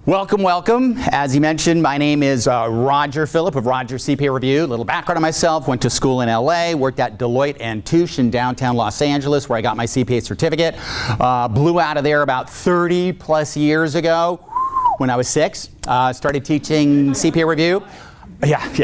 Welcome, welcome. As he mentioned, my name is Philipp of Roger CPA Review. A little background on myself. Went to school in LA, worked at Deloitte and Touche in downtown Los Angeles where I got my CPA certificate. Blew out of there about 30 plus years ago when I was 6. Started teaching CPA Review. Yes.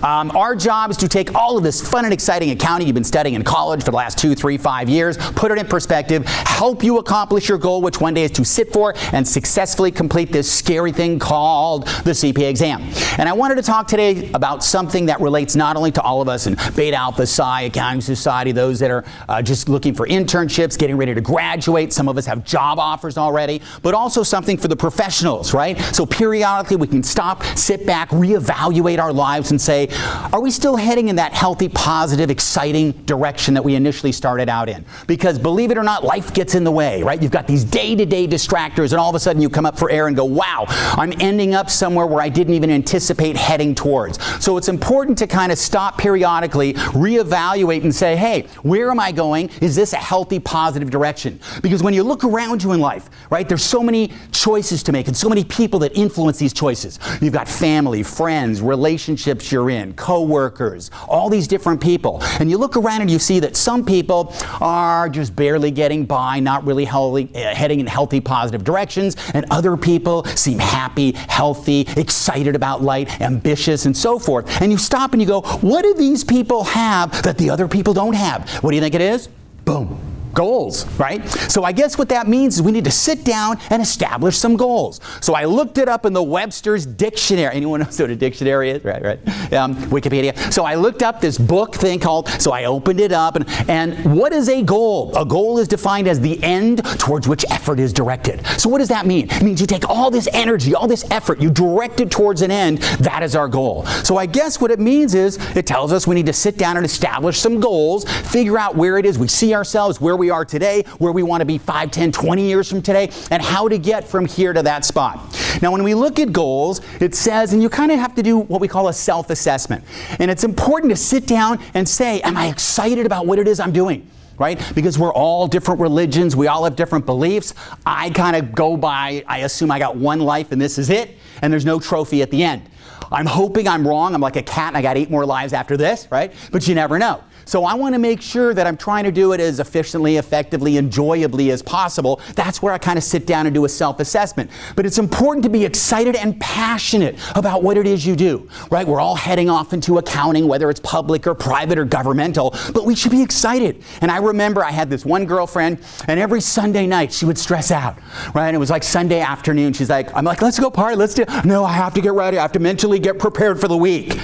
Our job is to take all of this fun and exciting accounting you've been studying in college for the last 2, 3, 5 years, put it in perspective, help you accomplish your goal, which one day is to sit for and successfully complete this scary thing called the CPA exam. And I wanted to talk today about something that relates not only to all of us in Beta Alpha Psi, Accounting Society, those that are just looking for internships, getting ready to graduate. Some of us have job offers already, but also something for the professionals, right? So periodically we can stop, sit back, reevaluate our lives and say, are we still heading in that healthy, positive, exciting direction that we initially started out in? Because believe it or not, life gets in the way, right? You've got these day-to-day distractors and all of a sudden you come up for air and go, wow, I'm ending up somewhere where I didn't even anticipate heading towards. So it's important to kind of stop periodically, reevaluate and say, hey, where am I going? Is this a healthy, positive direction? Because when you look around you in life, right, there's so many choices to make and so many people that influence these choices. You've got family, friends, relationships you're in, co-workers, all these different people. And you look around and you see that some people are just barely getting by, not really heading in healthy, positive directions, and other people seem happy, healthy, excited about life, ambitious, and so forth. And you stop and you go, what do these people have that the other people don't have? What do you think it is? Boom. Goals, right? So I guess what that means is we need to sit down and establish some goals. So I looked it up in the Webster's Dictionary. Anyone knows what a dictionary is? Right. Wikipedia. So I looked up this book thing called, so I opened it up, and what is a goal? A goal is defined as the end towards which effort is directed. So what does that mean? It means you take all this energy, all this effort, you direct it towards an end. That is our goal. So I guess what it means is it tells us we need to sit down and establish some goals, figure out where it is we see ourselves, where we are today, where we want to be 5, 10, 20 years from today, and how to get from here to that spot. Now, when we look at goals, it says, and you kind of have to do what we call a self-assessment. And it's important to sit down and say, am I excited about what it is I'm doing? Right? Because we're all different religions, we all have different beliefs. I kind of go by, I assume I got one life and this is it, and there's no trophy at the end. I'm hoping I'm wrong. I'm like a cat and I got 8 more lives after this, right? But you never know. So I want to make sure that I'm trying to do it as efficiently, effectively, enjoyably as possible. That's where I kind of sit down and do a self-assessment. But it's important to be excited and passionate about what it is you do, right? We're all heading off into accounting, whether it's public or private or governmental, but we should be excited. And I remember I had this one girlfriend, and every Sunday night she would stress out, right? And it was like Sunday afternoon. She's like, I'm like, let's go party, let's do it. No, I have to get ready. I have to mentally get prepared for the week.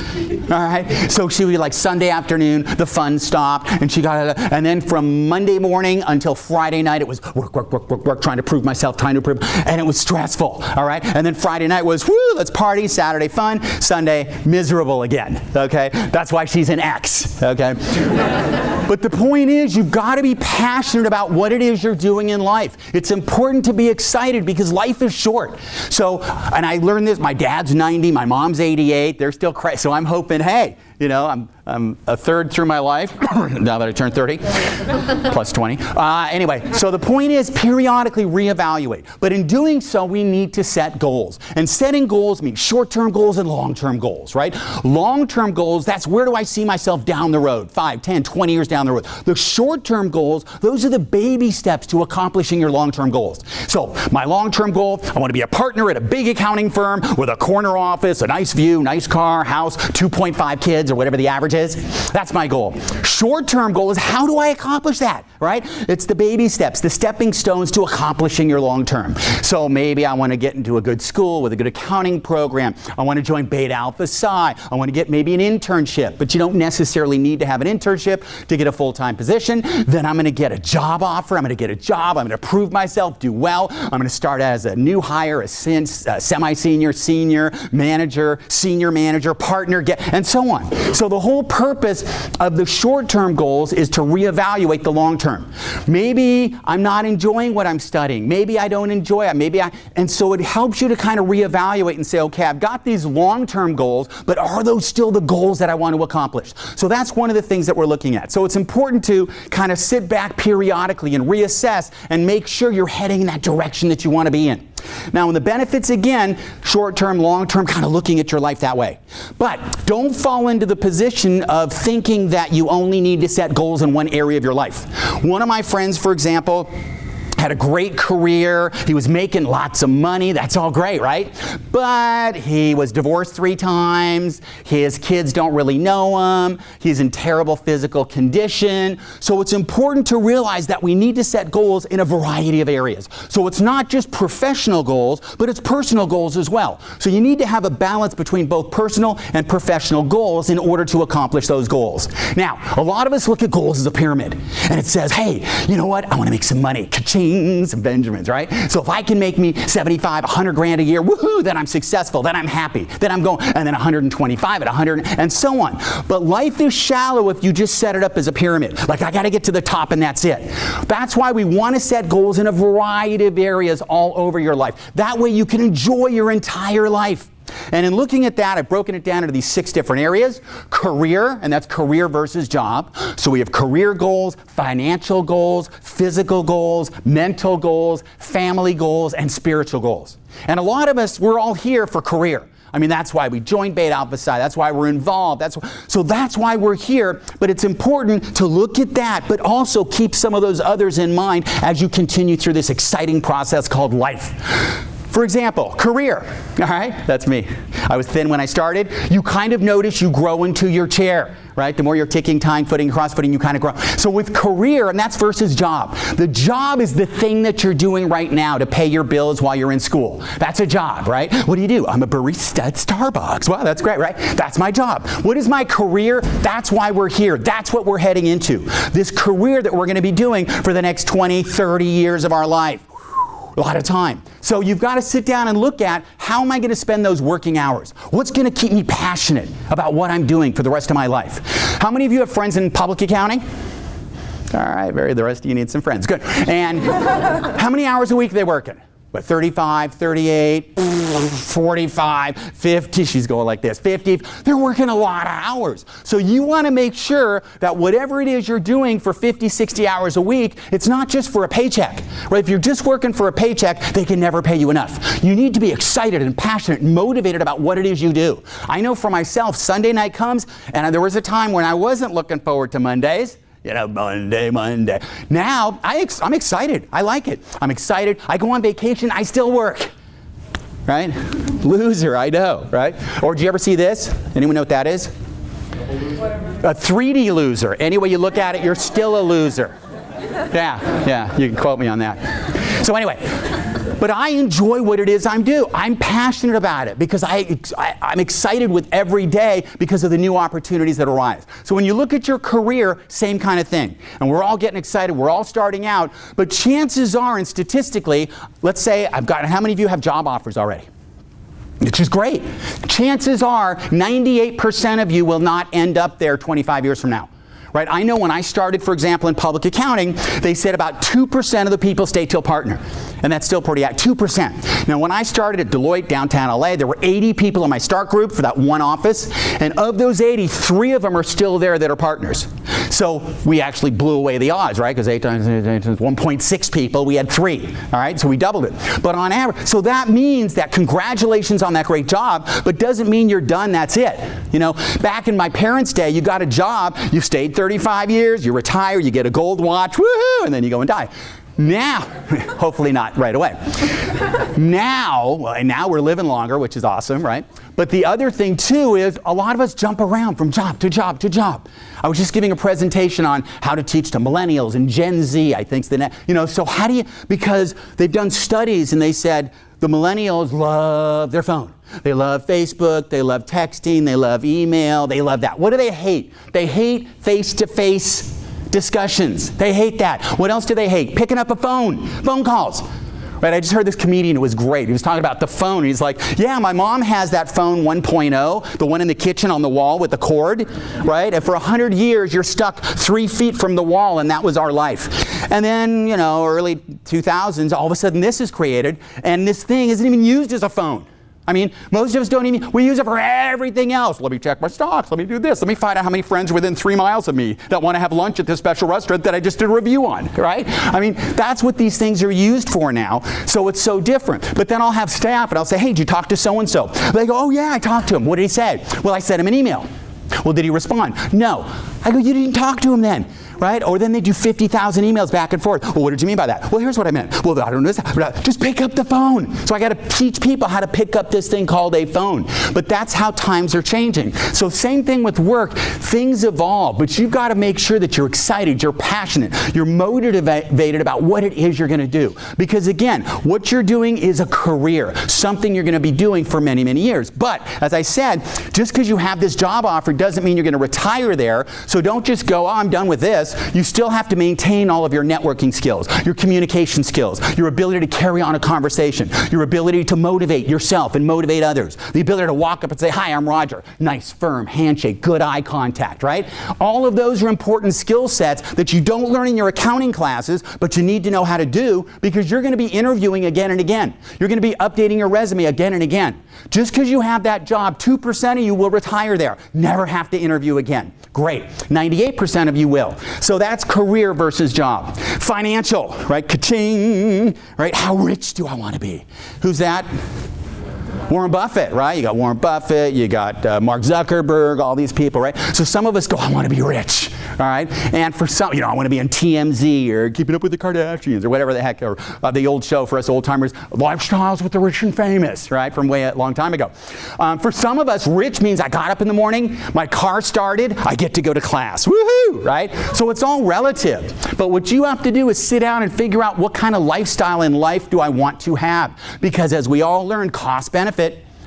All right? So she would be like Sunday afternoon, the fun stopped, and she got, and then from Monday morning until Friday night, it was work, trying to prove myself, and it was stressful, all right? And then Friday night was, woo, let's party, Saturday fun, Sunday miserable again, okay? That's why she's an ex, okay? But the point is, you've got to be passionate about what it is you're doing in life. It's important to be excited because life is short. So, and I learned this, my dad's 90, my mom's 88, they're still crazy, so I'm hoping, hey, you know, I'm a third through my life, now that I turned 30, plus 20. Anyway, so the point is periodically reevaluate. But in doing so, we need to set goals. And setting goals means short-term goals and long-term goals, right? Long-term goals, that's where do I see myself down the road, 5, 10, 20 years down the road. The short-term goals, those are the baby steps to accomplishing your long-term goals. So my long-term goal, I want to be a partner at a big accounting firm with a corner office, a nice view, nice car, house, 2.5 kids, or whatever the average is. That's my goal. Short-term goal is how do I accomplish that, right? It's the baby steps, the stepping stones to accomplishing your long-term. So maybe I want to get into a good school with a good accounting program. I want to join Beta Alpha Psi. I want to get maybe an internship, but you don't necessarily need to have an internship to get a full-time position. Then I'm going to get a job offer. I'm going to get a job. I'm going to prove myself, do well. I'm going to start as a new hire, a semi-senior, senior manager, partner, and so on. So the whole purpose of the short-term goals is to reevaluate the long-term. Maybe I'm not enjoying what I'm studying. Maybe I don't enjoy it. And so it helps you to kind of reevaluate and say, okay, I've got these long-term goals, but are those still the goals that I want to accomplish? So that's one of the things that we're looking at. So it's important to kind of sit back periodically and reassess and make sure you're heading in that direction that you want to be in. Now, in the benefits, again, short-term, long-term, kind of looking at your life that way. But don't fall into the position of thinking that you only need to set goals in one area of your life. One of my friends, for example, had a great career. He was making lots of money. That's all great, right? But he was divorced 3 times. His kids don't really know him. He's in terrible physical condition. So it's important to realize that we need to set goals in a variety of areas. So it's not just professional goals, but it's personal goals as well. So you need to have a balance between both personal and professional goals in order to accomplish those goals. Now, a lot of us look at goals as a pyramid, and it says, hey, you know what? I want to make some money. Ka-ching. Some Benjamins, right? So if I can make me 75, 100 grand a year, woohoo, then I'm successful, then I'm happy, then I'm going, and then 125 at 100, and so on. But life is shallow if you just set it up as a pyramid. Like, I got to get to the top and that's it. That's why we want to set goals in a variety of areas all over your life. That way you can enjoy your entire life. And in looking at that, I've broken it down into these 6 different areas. Career, and that's career versus job. So we have career goals, financial goals, physical goals, mental goals, family goals, and spiritual goals. And a lot of us, we're all here for career. I mean, that's why we joined Beta Alpha Psi. That's why we're involved. So that's why we're here. But it's important to look at that, but also keep some of those others in mind as you continue through this exciting process called life. For example, career, all right? That's me. I was thin when I started. You kind of notice you grow into your chair, right? The more you're kicking, tying, footing, cross-footing, you kind of grow. So with career, and that's versus job. The job is the thing that you're doing right now to pay your bills while you're in school. That's a job, right? What do? I'm a barista at Starbucks. Wow, that's great, right? That's my job. What is my career? That's why we're here. That's what we're heading into. This career that we're going to be doing for the next 20, 30 years of our life. A lot of time. So you've got to sit down and look at, how am I going to spend those working hours? What's going to keep me passionate about what I'm doing for the rest of my life? How many of you have friends in public accounting? All right, the rest of you need some friends. Good. And how many hours a week are they working? What, 35, 38, 45, 50, she's going like this, 50. They're working a lot of hours. So you want to make sure that whatever it is you're doing for 50, 60 hours a week, it's not just for a paycheck. Right? If you're just working for a paycheck, they can never pay you enough. You need to be excited and passionate and motivated about what it is you do. I know for myself, Sunday night comes, and there was a time when I wasn't looking forward to Mondays. You know, Monday. Now, I'm excited. I like it. I'm excited. I go on vacation. I still work. Right? Loser, I know, right? Or do you ever see this? Anyone know what that is? A 3D loser. Any way you look at it, you're still a loser. Yeah, you can quote me on that. So anyway, but I enjoy what it is I do. I'm passionate about it because I'm excited with every day because of the new opportunities that arise. So when you look at your career, same kind of thing. And we're all getting excited. We're all starting out. But chances are, and statistically, let's say how many of you have job offers already? Which is great. Chances are 98% of you will not end up there 25 years from now. Right? I know when I started, for example, in public accounting, they said about 2% of the people stay till partner. And that's still pretty high, 2%. Now, when I started at Deloitte, downtown LA, there were 80 people in my start group for that one office. And of those 80, 3 of them are still there that are partners. So we actually blew away the odds, right? Because 8 times 1.6 people, we had 3. All right? So we doubled it. But on average, so that means that congratulations on that great job, but doesn't mean you're done, that's it. You know, back in my parents' day, you got a job, you stayed 35 years, you retire, you get a gold watch, woohoo, and then you go and die. Now, hopefully not right away. Now we're living longer, which is awesome, right? But the other thing too is a lot of us jump around from job to job to job. I was just giving a presentation on how to teach to millennials and Gen Z, I think, so how do you, because they've done studies and they said the millennials love their phone. They love Facebook, they love texting, they love email, they love that. What do they hate? They hate face-to-face discussions. They hate that. What else do they hate? Picking up a phone calls. Right? I just heard this comedian, it was great. He was talking about the phone. He's like, yeah, my mom has that phone 1.0, the one in the kitchen on the wall with the cord, right? And for 100 years, you're stuck 3 feet from the wall, and that was our life. And then, you know, early 2000s, all of a sudden this is created, and this thing isn't even used as a phone. I mean, most of us don't even, we use it for everything else. Let me check my stocks. Let me do this. Let me find out how many friends are within 3 miles of me that want to have lunch at this special restaurant that I just did a review on, right? I mean, that's what these things are used for now. So it's so different. But then I'll have staff and I'll say, hey, did you talk to so-and-so? They go, oh yeah, I talked to him. What did he say? Well, I sent him an email. Well, did he respond? No. I go, you didn't talk to him then. Right? Or then they do 50,000 emails back and forth. Well, what did you mean by that? Well, here's what I meant. Well, I don't know this. Just pick up the phone. So I got to teach people how to pick up this thing called a phone. But that's how times are changing. So same thing with work. Things evolve, but you've got to make sure that you're excited, you're passionate, you're motivated about what it is you're going to do. Because again, what you're doing is a career, something you're going to be doing for many, many years. But as I said, just because you have this job offer doesn't mean you're going to retire there. So don't just go, oh, I'm done with this. You still have to maintain all of your networking skills, your communication skills, your ability to carry on a conversation, your ability to motivate yourself and motivate others, the ability to walk up and say, hi, I'm Roger. Nice, firm handshake, good eye contact, right? All of those are important skill sets that you don't learn in your accounting classes, but you need to know how to do because you're going to be interviewing again and again. You're going to be updating your resume again and again. Just because you have that job, 2% of you will retire there, never have to interview again. Great. 98% of you will. So that's career versus job. Financial, right? Ka-ching, right? How rich do I want to be? Who's that? Warren Buffett, right? You got Warren Buffett, you got Mark Zuckerberg, all these people, right? So some of us go, I want to be rich, all right? And for some, you know, I want to be on TMZ or Keeping Up with the Kardashians or whatever the heck, or the old show for us old timers, Lifestyles with the Rich and Famous, right? From way a long time ago. For some of us, rich means I got up in the morning, my car started, I get to go to class, woohoo, right? So it's all relative. But what you have to do is sit down and figure out what kind of lifestyle in life do I want to have? Because as we all learn, cost benefit,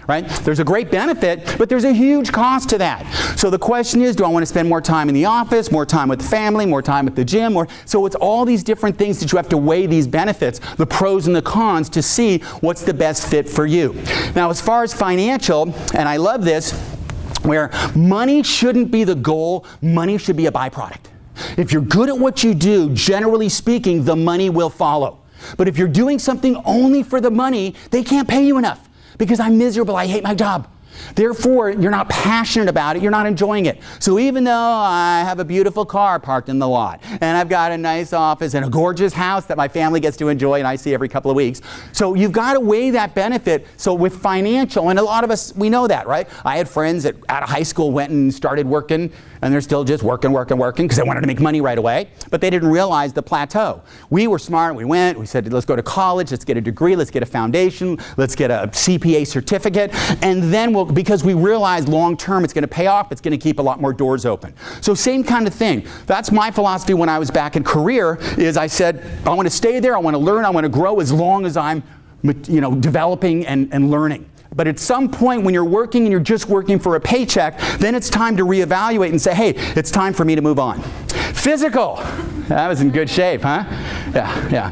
right? There's a great benefit, but there's a huge cost to that. So the question is, do I want to spend more time in the office, more time with the family, more time at the gym? So it's all these different things that you have to weigh these benefits, the pros and the cons, to see what's the best fit for you. Now, as far as financial, and I love this, where money shouldn't be the goal, money should be a byproduct. If you're good at what you do, generally speaking, the money will follow. But if you're doing something only for the money, they can't pay you enough. Because I'm miserable, I hate my job. Therefore, you're not passionate about it, you're not enjoying it. So even though I have a beautiful car parked in the lot, and I've got a nice office and a gorgeous house that my family gets to enjoy and I see every couple of weeks, so you've got to weigh that benefit. So with financial, and a lot of us, we know that, right? I had friends that out of high school went and started working, and they're still just working because they wanted to make money right away, but they didn't realize the plateau. We were smart, we said, let's go to college, let's get a degree, let's get a foundation, let's get a CPA certificate, and then because we realized long term it's going to pay off, it's going to keep a lot more doors open. So same kind of thing. That's my philosophy when I was back in career, is I said, I want to stay there, I want to learn, I want to grow as long as I'm, you know, developing and learning. But at some point when you're working and you're just working for a paycheck, then it's time to reevaluate and say, hey, it's time for me to move on. Physical. That was in good shape, huh? Yeah.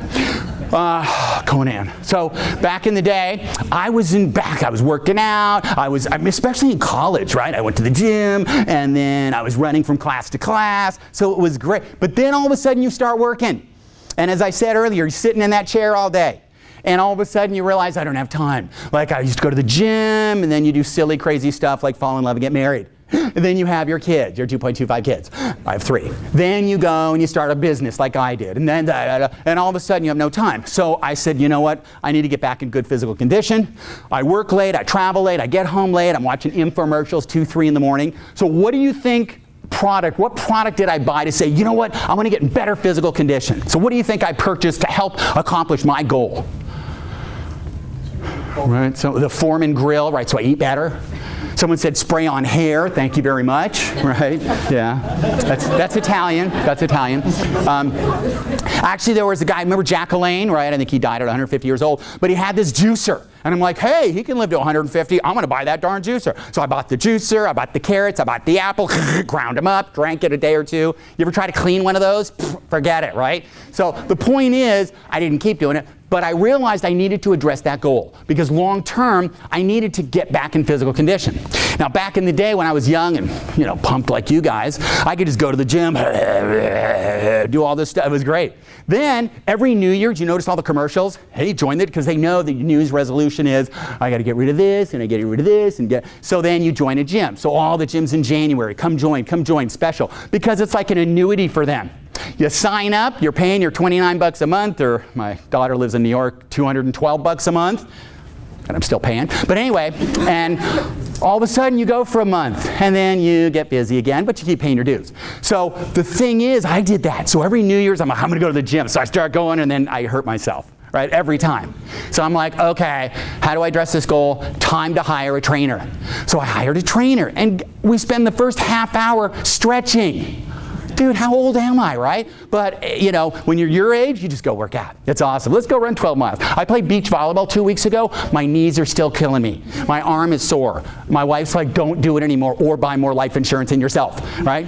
Conan. So back in the day, I was working out, especially in college, right? I went to the gym, and then I was running from class to class, so it was great. But then all of a sudden you start working. And as I said earlier, you're sitting in that chair all day. And all of a sudden you realize I don't have time. Like I used to go to the gym, and then you do silly, crazy stuff like fall in love and get married. And then you have your kids, your 2.25 kids. I have 3. Then you go and you start a business like I did. And then, and all of a sudden you have no time. So I said, you know what? I need to get back in good physical condition. I work late, I travel late, I get home late, I'm watching infomercials 2, 3 in the morning. So what do you think? What product did I buy to say, you know what? I want to get in better physical condition. So what do you think I purchased to help accomplish my goal? Right, so the Foreman grill, right, so I eat better. Someone said spray on hair, thank you very much, right? Yeah, that's Italian, actually, there was a guy, remember Jack LaLanne, right? I think he died at 150 years old, but he had this juicer. And I'm like, hey, he can live to 150, I'm gonna buy that darn juicer. So I bought the juicer, I bought the carrots, I bought the apple, ground them up, drank it a day or two. You ever try to clean one of those? Forget it, right? So the point is, I didn't keep doing it. But I realized I needed to address that goal because long term, I needed to get back in physical condition. Now, back in the day when I was young and, pumped like you guys, I could just go to the gym, do all this stuff. It was great. Then, every New Year, do you notice all the commercials? Hey, join it, because they know the New Year's resolution is, I got to get rid of this, and I get rid of this, so then you join a gym. So all the gyms in January, come join, special, because it's like an annuity for them. You sign up, you're paying your $29 a month, or my daughter lives in New York, $212 a month, and I'm still paying. But anyway, and all of a sudden you go for a month, and then you get busy again, but you keep paying your dues. So the thing is, I did that. So every New Year's, I'm like, I'm going to go to the gym. So I start going, and then I hurt myself, right, every time. So I'm like, okay, how do I address this goal? Time to hire a trainer. So I hired a trainer, and we spend the first half hour stretching. Dude, how old am I, right? But, when you're your age, you just go work out. It's awesome. Let's go run 12 miles. I played beach volleyball 2 weeks ago. My knees are still killing me. My arm is sore. My wife's like, don't do it anymore or buy more life insurance in yourself, right?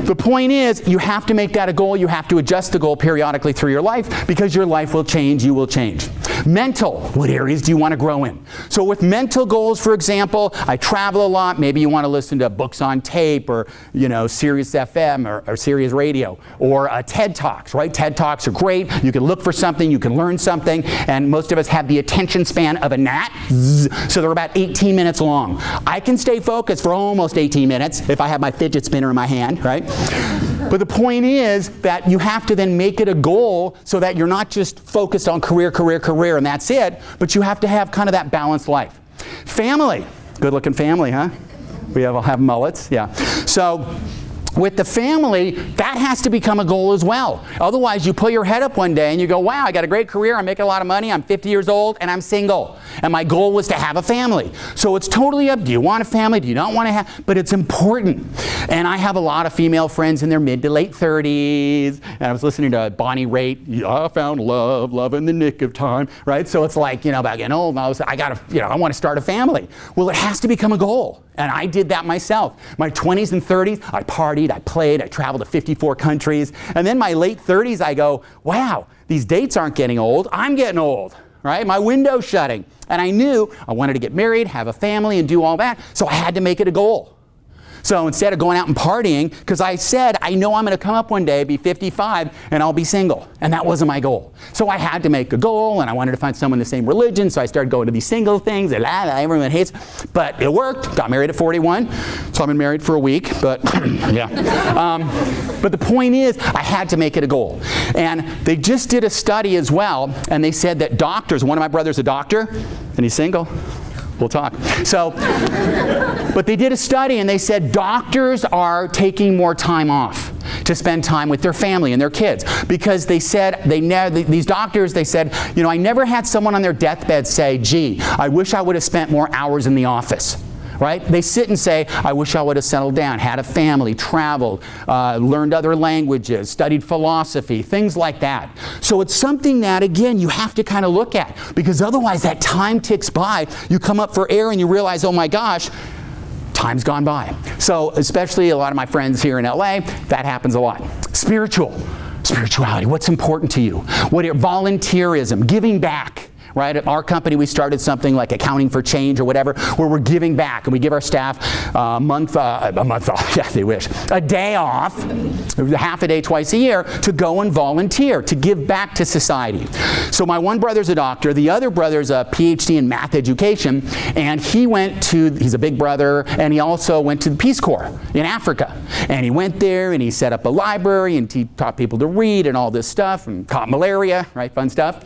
The point is, you have to make that a goal. You have to adjust the goal periodically through your life because your life will change. You will change. Mental, what areas do you want to grow in? So with mental goals, for example, I travel a lot. Maybe you want to listen to books on tape or, Sirius FM or Sirius Radio or TED Talks, right? TED Talks are great. You can look for something, you can learn something, and most of us have the attention span of a gnat, so they're about 18 minutes long. I can stay focused for almost 18 minutes if I have my fidget spinner in my hand, right? But the point is that you have to then make it a goal so that you're not just focused on career, and that's it, but you have to have kind of that balanced life. Family. Good looking family, huh? We all have mullets, yeah. So with the family, that has to become a goal as well. Otherwise, you put your head up one day and you go, wow, I got a great career, I'm making a lot of money, I'm 50 years old, and I'm single. And my goal was to have a family. So it's totally up. Do you want a family? Do you not want to have? But it's important. And I have a lot of female friends in their mid to late 30s. And I was listening to Bonnie Raitt, I found love in the nick of time, right? So it's like, about getting old, I want to start a family. Well, it has to become a goal. And I did that myself. My 20s and 30s, I partied, I played, I traveled to 54 countries. And then my late 30s, I go, wow, these dates aren't getting old, I'm getting old, right? My window's shutting. And I knew I wanted to get married, have a family, and do all that. So I had to make it a goal. So instead of going out and partying, because I said, I know I'm going to come up one day, be 55, and I'll be single. And that wasn't my goal. So I had to make a goal, and I wanted to find someone in the same religion, so I started going to these single things, and everyone hates. But it worked. Got married at 41, so I've been married for a week, but yeah. But the point is, I had to make it a goal. And they just did a study as well, and they said that doctors, one of my brother's a doctor, and he's single. We'll talk. So, but they did a study and they said doctors are taking more time off to spend time with their family and their kids because they said, these doctors, they said, I never had someone on their deathbed say, gee, I wish I would have spent more hours in the office. Right? They sit and say, I wish I would have settled down, had a family, traveled, learned other languages, studied philosophy, things like that. So it's something that, again, you have to kind of look at because otherwise that time ticks by. You come up for air and you realize, oh my gosh, time's gone by. So especially a lot of my friends here in LA, that happens a lot. Spirituality, what's important to you? Volunteerism, giving back. Right? At our company, we started something like Accounting for Change or whatever, where we're giving back, and we give our staff a month off, yeah, they wish, a day off, half a day twice a year, to go and volunteer, to give back to society. So my one brother's a doctor, the other brother's a PhD in math education, and he's a big brother, and he also went to the Peace Corps in Africa. And he went there, and he set up a library, and he taught people to read and all this stuff, and caught malaria, right, fun stuff.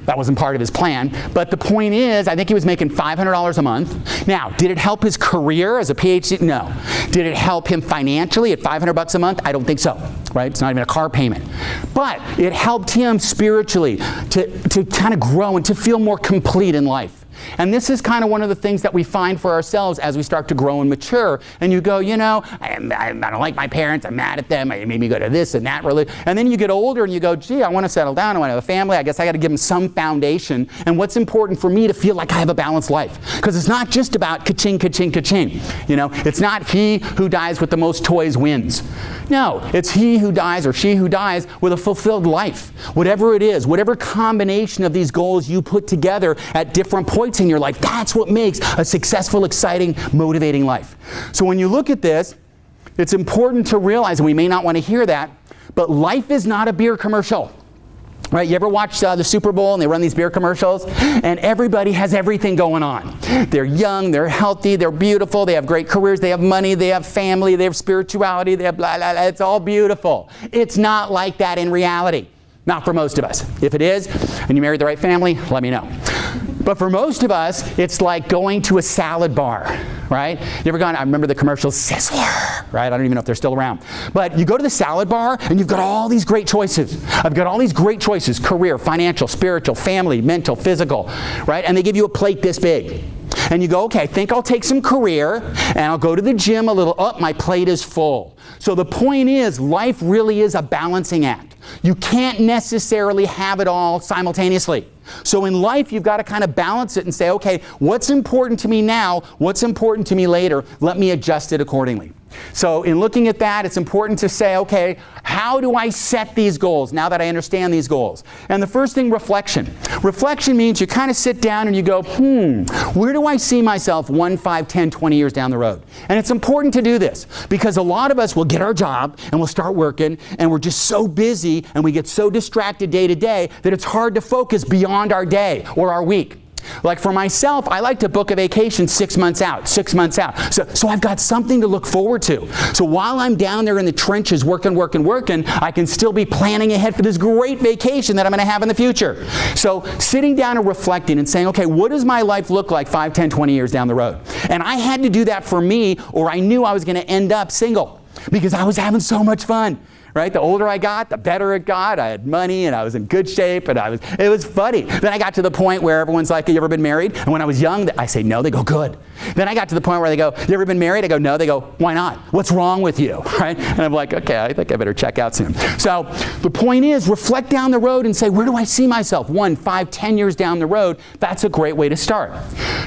That wasn't part of his plan. But the point is, I think he was making $500 a month. Now, did it help his career as a PhD? No. Did it help him financially at $500 a month? I don't think so. Right? It's not even a car payment. But it helped him spiritually to kind of grow and to feel more complete in life. And this is kind of one of the things that we find for ourselves as we start to grow and mature. And you go, you know, I don't like my parents, I'm mad at them, I made me go to this and that religion. And then you get older and you go, gee, I want to settle down, I want to have a family, I guess I got to give them some foundation. And what's important for me to feel like I have a balanced life? Because it's not just about ka-ching, ka-ching, ka-ching. You know, it's not he who dies with the most toys wins. No, it's he who dies or she who dies with a fulfilled life. Whatever it is, whatever combination of these goals you put together at different points in your life, that's what makes a successful, exciting, motivating life. So when you look at this, it's important to realize, and we may not want to hear that, but life is not a beer commercial. Right? You ever watch the Super Bowl and they run these beer commercials? And everybody has everything going on. They're young, they're healthy, they're beautiful, they have great careers, they have money, they have family, they have spirituality, they have blah, blah, blah. It's all beautiful. It's not like that in reality. Not for most of us. If it is, and you married the right family, let me know. But for most of us, it's like going to a salad bar, right? You ever gone, I remember the commercials, Sizzler, right? I don't even know if they're still around. But you go to the salad bar and you've got all these great choices. I've got all these great choices, career, financial, spiritual, family, mental, physical, right? And they give you a plate this big. And you go, okay, I think I'll take some career and I'll go to the gym a little. Oh, my plate is full. So the point is, life really is a balancing act. You can't necessarily have it all simultaneously. So in life, you've got to kind of balance it and say, okay, what's important to me now? What's important to me later? Let me adjust it accordingly. So in looking at that, it's important to say, okay, how do I set these goals now that I understand these goals? And the first thing, reflection. Reflection means you kind of sit down and you go, where do I see myself 1, 5, 10, 20 years down the road? And it's important to do this because a lot of us will get our job and we'll start working and we're just so busy and we get so distracted day to day that it's hard to focus beyond our day or our week. Like for myself, I like to book a vacation 6 months out, 6 months out. So I've got something to look forward to. So while I'm down there in the trenches working, I can still be planning ahead for this great vacation that I'm going to have in the future. So sitting down and reflecting and saying, okay, what does my life look like 5, 10, 20 years down the road? And I had to do that for me or I knew I was going to end up single because I was having so much fun. Right? The older I got, the better it got. I had money and I was in good shape and it was funny. Then I got to the point where everyone's like, have you ever been married? And when I was young, I say no, they go, good. Then I got to the point where they go, you ever been married? I go, no. They go, why not? What's wrong with you? Right? And I'm like, okay, I think I better check out soon. So the point is, reflect down the road and say, where do I see myself? 1, 5, 10 years down the road. That's a great way to start.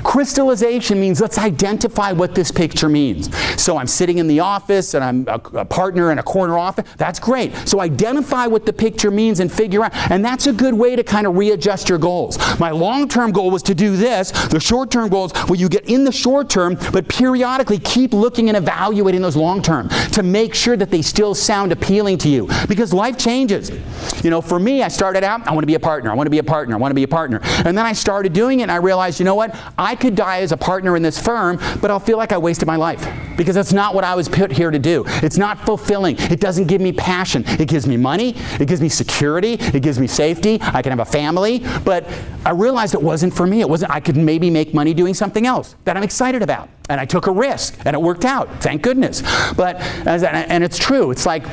Crystallization means let's identify what this picture means. So I'm sitting in the office and I'm a partner in a corner office. That's great. So identify what the picture means and figure out. And that's a good way to kind of readjust your goals. My long-term goal was to do this. The short-term goals, well, you get in the short term, but periodically keep looking and evaluating those long-term to make sure that they still sound appealing to you. Because life changes. You know, for me, I started out, I want to be a partner. I want to be a partner. I want to be a partner. And then I started doing it and I realized, you know what? I could die as a partner in this firm, but I'll feel like I wasted my life. Because that's not what I was put here to do. It's not fulfilling. It doesn't give me passion. It gives me money. It gives me security. It gives me safety. I can have a family. But I realized it wasn't for me. I could maybe make money doing something else that I'm excited about. And I took a risk and it worked out. Thank goodness. And it's true. It's like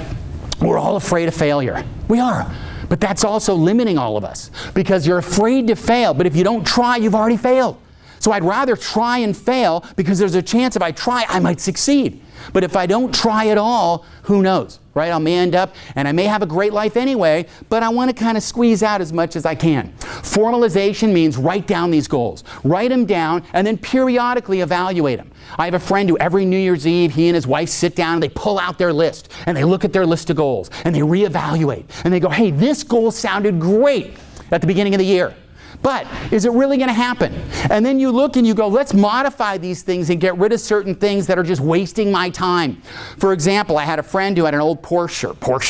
we're all afraid of failure. We are. But that's also limiting all of us because you're afraid to fail. But if you don't try, you've already failed. So I'd rather try and fail because there's a chance if I try, I might succeed. But if I don't try at all, who knows, right? I may end up, and I may have a great life anyway, but I want to kind of squeeze out as much as I can. Formalization means write down these goals. Write them down, and then periodically evaluate them. I have a friend who every New Year's Eve, he and his wife sit down and they pull out their list, and they look at their list of goals, and they reevaluate. And they go, hey, this goal sounded great at the beginning of the year. But is it really going to happen? And then you look and you go, let's modify these things and get rid of certain things that are just wasting my time. For example, I had a friend who had an old Porsche,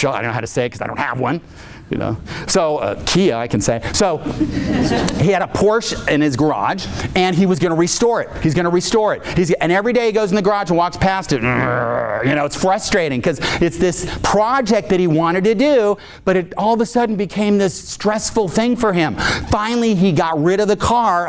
I don't know how to say it because I don't have one. You know, so Kia, I can say. So he had a Porsche in his garage, and he was going to restore it. He's going to restore it. And every day he goes in the garage and walks past it. You know, it's frustrating because it's this project that he wanted to do, but it all of a sudden became this stressful thing for him. Finally, he got rid of the car,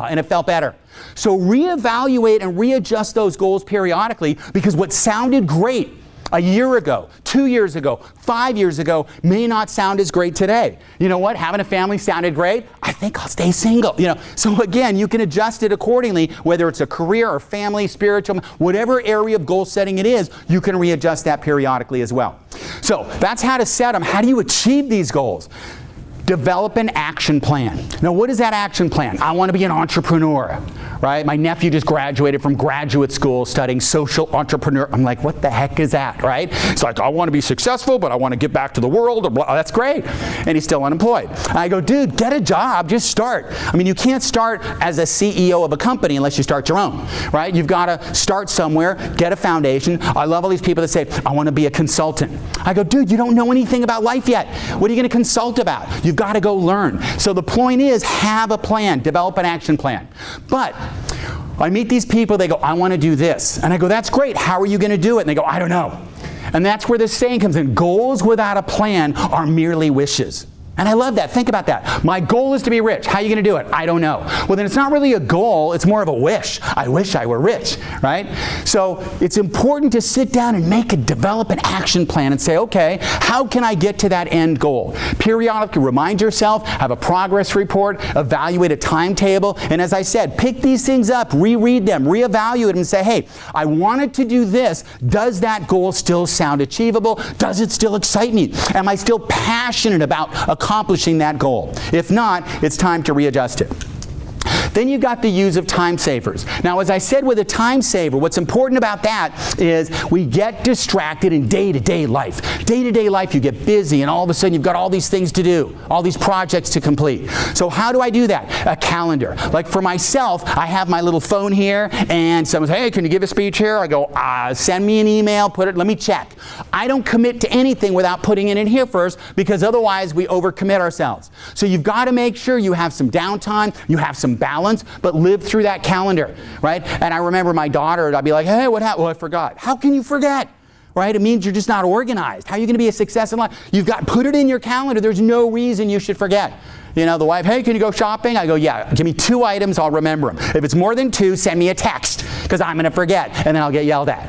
and it felt better. So reevaluate and readjust those goals periodically because what sounded great a year ago, 2 years ago, 5 years ago may not sound as great today. You know what? Having a family sounded great. I think I'll stay single. So again, you can adjust it accordingly, whether it's a career or family, spiritual, whatever area of goal setting it is, you can readjust that periodically as well. So that's how to set them. How do you achieve these goals? Develop an action plan. Now, what is that action plan? I want to be an entrepreneur, right? My nephew just graduated from graduate school studying social entrepreneur. I'm like, what the heck is that, right? It's like, I want to be successful, but I want to give back to the world. That's great. And he's still unemployed. And I go, dude, get a job. Just start. I mean, you can't start as a CEO of a company unless you start your own, right? You've got to start somewhere, get a foundation. I love all these people that say, I want to be a consultant. I go, dude, you don't know anything about life yet. What are you going to consult about? You've got to go learn. So the point is, have a plan, develop an action plan. But I meet these people, they go, I want to do this. And I go, that's great. How are you going to do it? And they go, I don't know. And that's where this saying comes in. Goals without a plan are merely wishes. And I love that. Think about that. My goal is to be rich. How are you going to do it? I don't know. Well, then it's not really a goal. It's more of a wish. I wish I were rich, right? So it's important to sit down and develop an action plan and say, okay, how can I get to that end goal? Periodically remind yourself, have a progress report, evaluate a timetable, and as I said, pick these things up, reread them, reevaluate them, and say, hey, I wanted to do this. Does that goal still sound achievable? Does it still excite me? Am I still passionate about accomplishing that goal? If not, it's time to readjust it. Then you've got the use of time savers. Now, as I said with a time saver, what's important about that is we get distracted in day-to-day life. Day-to-day life, you get busy, and all of a sudden you've got all these things to do, all these projects to complete. So how do I do that? A calendar. Like for myself, I have my little phone here, and someone says, hey, can you give a speech here? I go, send me an email, let me check. I don't commit to anything without putting it in here first, because otherwise we overcommit ourselves. So you've got to make sure you have some downtime, you have some balance, but live through that calendar, right? And I remember my daughter, I'd be like, hey, what happened? Well, I forgot. How can you forget? Right? It means you're just not organized. How are you going to be a success in life? You've got, put it in your calendar. There's no reason you should forget. You know, the wife, hey, can you go shopping? I go, yeah, give me 2 items, I'll remember them. If it's more than 2, send me a text, because I'm going to forget, and then I'll get yelled at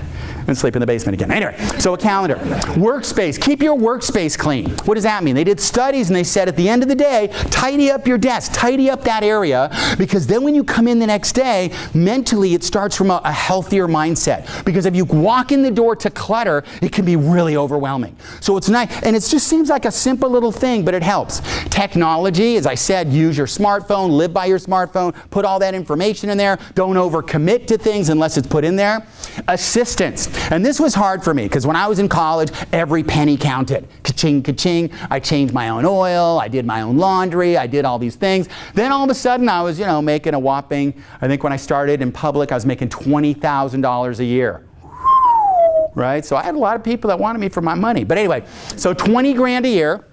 and sleep in the basement again. Anyway, so a calendar. Workspace. Keep your workspace clean. What does that mean? They did studies and they said at the end of the day, tidy up your desk, tidy up that area, because then when you come in the next day, mentally it starts from a healthier mindset. Because if you walk in the door to clutter, it can be really overwhelming. So it's nice, and it just seems like a simple little thing, but it helps. Technology, as I said, use your smartphone, live by your smartphone, put all that information in there. Don't overcommit to things unless it's put in there. Assistance. And this was hard for me because when I was in college, every penny counted. Ka-ching, ka-ching. I changed my own oil. I did my own laundry. I did all these things. Then all of a sudden, I was, making a whopping, I think when I started in public, I was making $20,000 a year. Right? So I had a lot of people that wanted me for my money. But anyway, so 20 grand a year.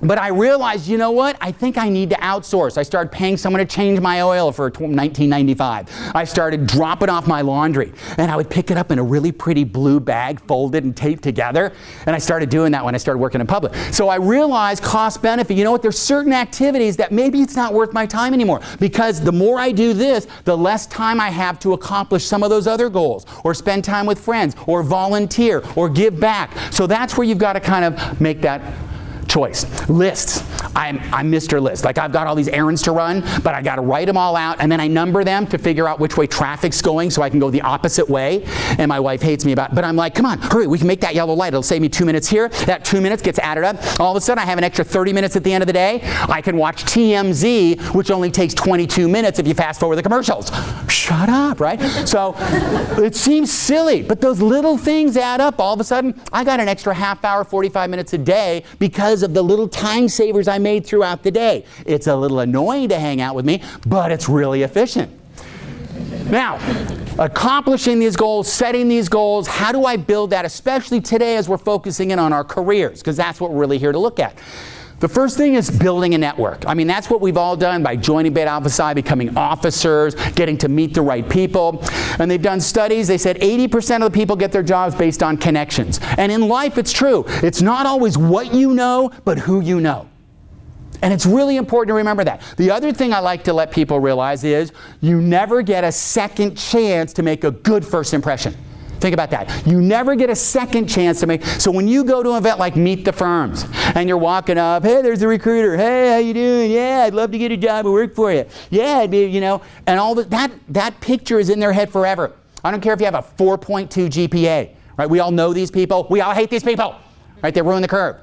But I realized, you know what? I think I need to outsource. I started paying someone to change my oil for $19.95. I started dropping off my laundry, and I would pick it up in a really pretty blue bag, folded and taped together. And I started doing that when I started working in public. So I realized cost benefit. You know what? There's certain activities that maybe it's not worth my time anymore, because the more I do this, the less time I have to accomplish some of those other goals, or spend time with friends, or volunteer, or give back. So that's where you've got to kind of make that choice. Lists. I'm Mr. List. Like, I've got all these errands to run, but I got to write them all out, and then I number them to figure out which way traffic's going so I can go the opposite way. And my wife hates me about it, but I'm like, come on, hurry, we can make that yellow light. It'll save me 2 minutes here. That 2 minutes gets added up. All of a sudden, I have an extra 30 minutes at the end of the day. I can watch TMZ, which only takes 22 minutes if you fast forward the commercials. Shut up, right? So it seems silly, but those little things add up. All of a sudden, I got an extra half hour, 45 minutes a day because of the little time savers I made throughout the day. It's a little annoying to hang out with me, but it's really efficient. Now, accomplishing these goals, setting these goals, how do I build that, especially today as we're focusing in on our careers, because that's what we're really here to look at. The first thing is building a network. I mean, that's what we've all done by joining Beta Alpha Psi, becoming officers, getting to meet the right people. And they've done studies. They said 80% of the people get their jobs based on connections. And in life, it's true. It's not always what you know, but who you know. And it's really important to remember that. The other thing I like to let people realize is you never get a second chance to make a good first impression. Think about that. You never get a second chance to make, so when you go to an event like Meet the Firms, and you're walking up, hey, there's the recruiter, hey, how you doing? Yeah, I'd love to get a job and work for you. Yeah, I'd be, you know, and all that picture is in their head forever. I don't care if you have a 4.2 GPA, right? We all know these people. We all hate these people, right? They ruin the curve.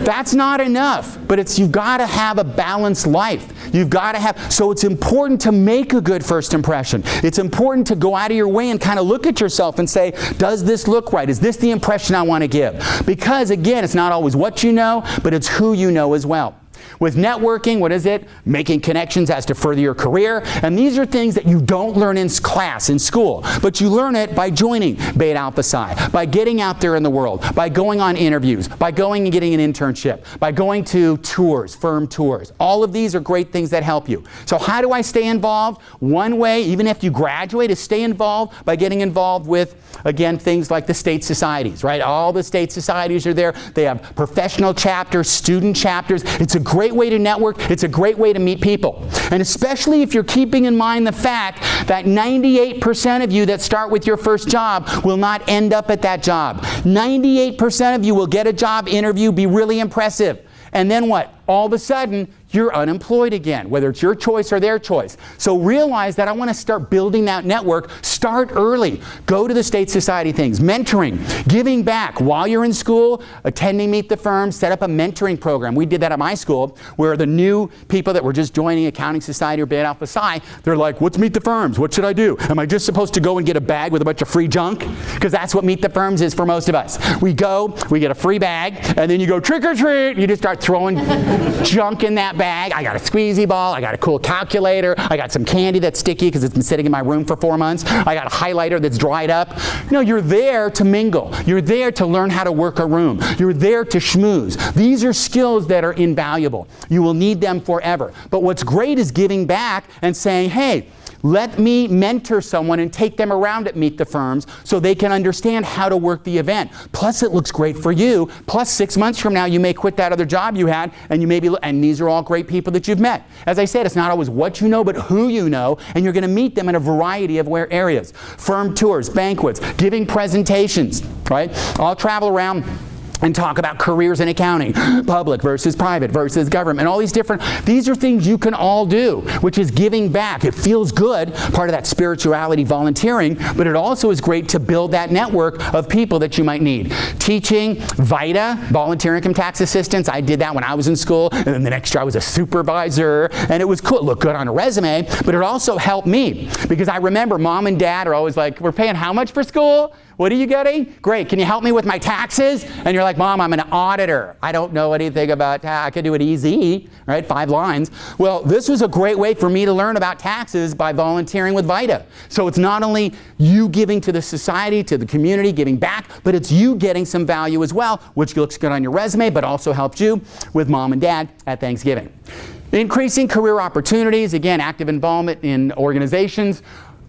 That's not enough, but you've got to have a balanced life. You've got to have, so it's important to make a good first impression. It's important to go out of your way and kind of look at yourself and say, does this look right? Is this the impression I want to give? Because again, it's not always what you know, but it's who you know as well. With networking, what is it? Making connections as to further your career. And these are things that you don't learn in class, in school. But you learn it by joining Beta Alpha Psi, by getting out there in the world, by going on interviews, by going and getting an internship, by going to tours, firm tours. All of these are great things that help you. So how do I stay involved? One way, even if you graduate, is stay involved by getting involved with, again, things like the state societies, right? All the state societies are there. They have professional chapters, student chapters. It's a great way to network. It's a great way to meet people. And especially if you're keeping in mind the fact that 98% of you that start with your first job will not end up at that job. 98% of you will get a job interview, be really impressive. And then what? All of a sudden, you're unemployed again, whether it's your choice or their choice. So realize that I want to start building that network. Start early. Go to the state society things. Mentoring, giving back while you're in school, attending Meet the Firms, set up a mentoring program. We did that at my school, where the new people that were just joining Accounting Society or Beta Alpha Psi, they're like, what's Meet the Firms? What should I do? Am I just supposed to go and get a bag with a bunch of free junk? Because that's what Meet the Firms is for most of us. We go, we get a free bag, and then you go trick or treat. You just start throwing junk in that bag. I got a squeezy ball. I got a cool calculator. I got some candy that's sticky because it's been sitting in my room for 4 months. I got a highlighter that's dried up. No, you're there to mingle. You're there to learn how to work a room. You're there to schmooze. These are skills that are invaluable. You will need them forever. But what's great is giving back and saying, hey, let me mentor someone and take them around at Meet the Firms so they can understand how to work the event. Plus, it looks great for you. Plus, 6 months from now, you may quit that other job you had, and you may be, and these are all great people that you've met. As I said, it's not always what you know, but who you know, and you're going to meet them in a variety of areas. Firm tours, banquets, giving presentations, right? I'll travel around and talk about careers in accounting, public versus private versus government, all these are things you can all do, which is giving back. It feels good, part of that spirituality volunteering, but it also is great to build that network of people that you might need. Teaching, VITA, volunteer income tax assistance, I did that when I was in school, and then the next year I was a supervisor, and it was cool. It looked good on a resume, but it also helped me, because I remember mom and dad are always like, we're paying how much for school? What are you getting? Great, can you help me with my taxes? And you're like, Mom, I'm an auditor. I don't know anything about tax. I can do it easy, right? 5 lines. Well, this was a great way for me to learn about taxes by volunteering with VITA. So it's not only you giving to the society, to the community, giving back, but it's you getting some value as well, which looks good on your resume, but also helps you with mom and dad at Thanksgiving. Increasing career opportunities, again, active involvement in organizations,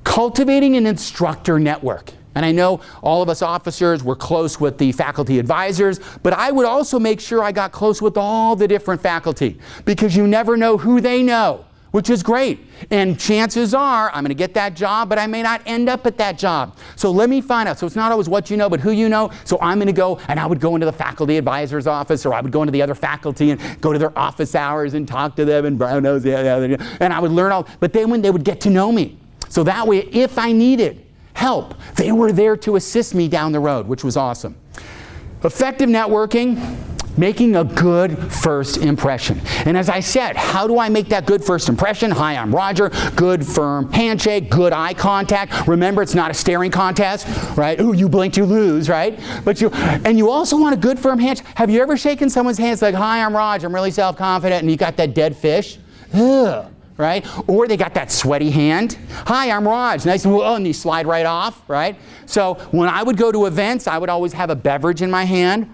cultivating an instructor network. And I know all of us officers were close with the faculty advisors, but I would also make sure I got close with all the different faculty, because you never know who they know, which is great. And chances are I'm going to get that job, but I may not end up at that job. So let me find out. So it's not always what you know, but who you know. So I'm going to go, and I would go into the faculty advisor's office, or I would go into the other faculty and go to their office hours and talk to them, and brown nose, and I would learn all. But then when they would get to know me, so that way, if I needed help, they were there to assist me down the road, which was awesome. Effective networking, making a good first impression. And as I said, how do I make that good first impression? Hi, I'm Roger. Good firm handshake, good eye contact. Remember, it's not a staring contest, right? Ooh, you blinked, you lose, right? But you also want a good firm handshake. Have you ever shaken someone's hands like, hi, I'm Roger, I'm really self-confident, and you got that dead fish? Ugh. Right? Or they got that sweaty hand. Hi, I'm Raj. Nice, and you slide right off, right? So when I would go to events, I would always have a beverage in my hand.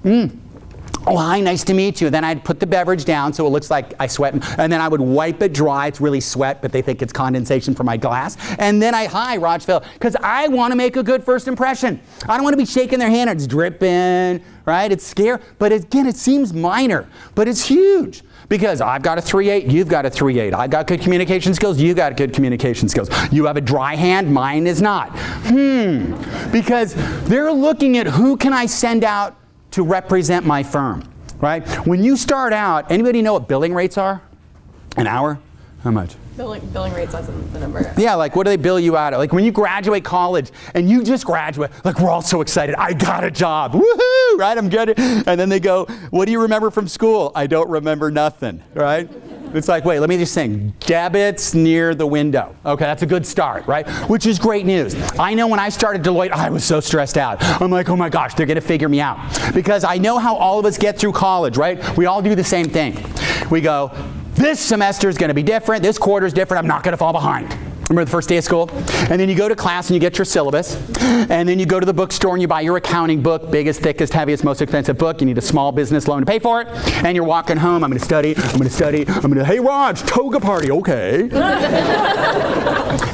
Oh, hi, nice to meet you. Then I'd put the beverage down so it looks like I sweat, and then I would wipe it dry. It's really sweat, but they think it's condensation from my glass. And then hi, Raj Phil, because I want to make a good first impression. I don't want to be shaking their hand, it's dripping, right? It's scary, but again, it seems minor, but it's huge. Because I've got a 3.8, you've got a 3.8. I've got good communication skills, you got good communication skills. You have a dry hand, mine is not. Because they're looking at who can I send out to represent my firm, right? When you start out, anybody know what billing rates are? An hour? How much? Billing rates isn't the number. Yeah, like what do they bill you out at? Like when you graduate college and you just graduate, like we're all so excited, I got a job, woohoo, right? I'm good. And then they go, what do you remember from school? I don't remember nothing, right? It's like, wait, let me just sing. Debits near the window. Okay, that's a good start, right? Which is great news. I know when I started Deloitte, I was so stressed out. I'm like, oh my gosh, they're gonna figure me out. Because I know how all of us get through college, right? We all do the same thing. We go, this semester is going to be different, this quarter is different, I'm not going to fall behind. Remember the first day of school? And then you go to class and you get your syllabus, and then you go to the bookstore and you buy your accounting book, biggest, thickest, heaviest, most expensive book. You need a small business loan to pay for it, and you're walking home, I'm going to study, hey Raj, toga party, okay.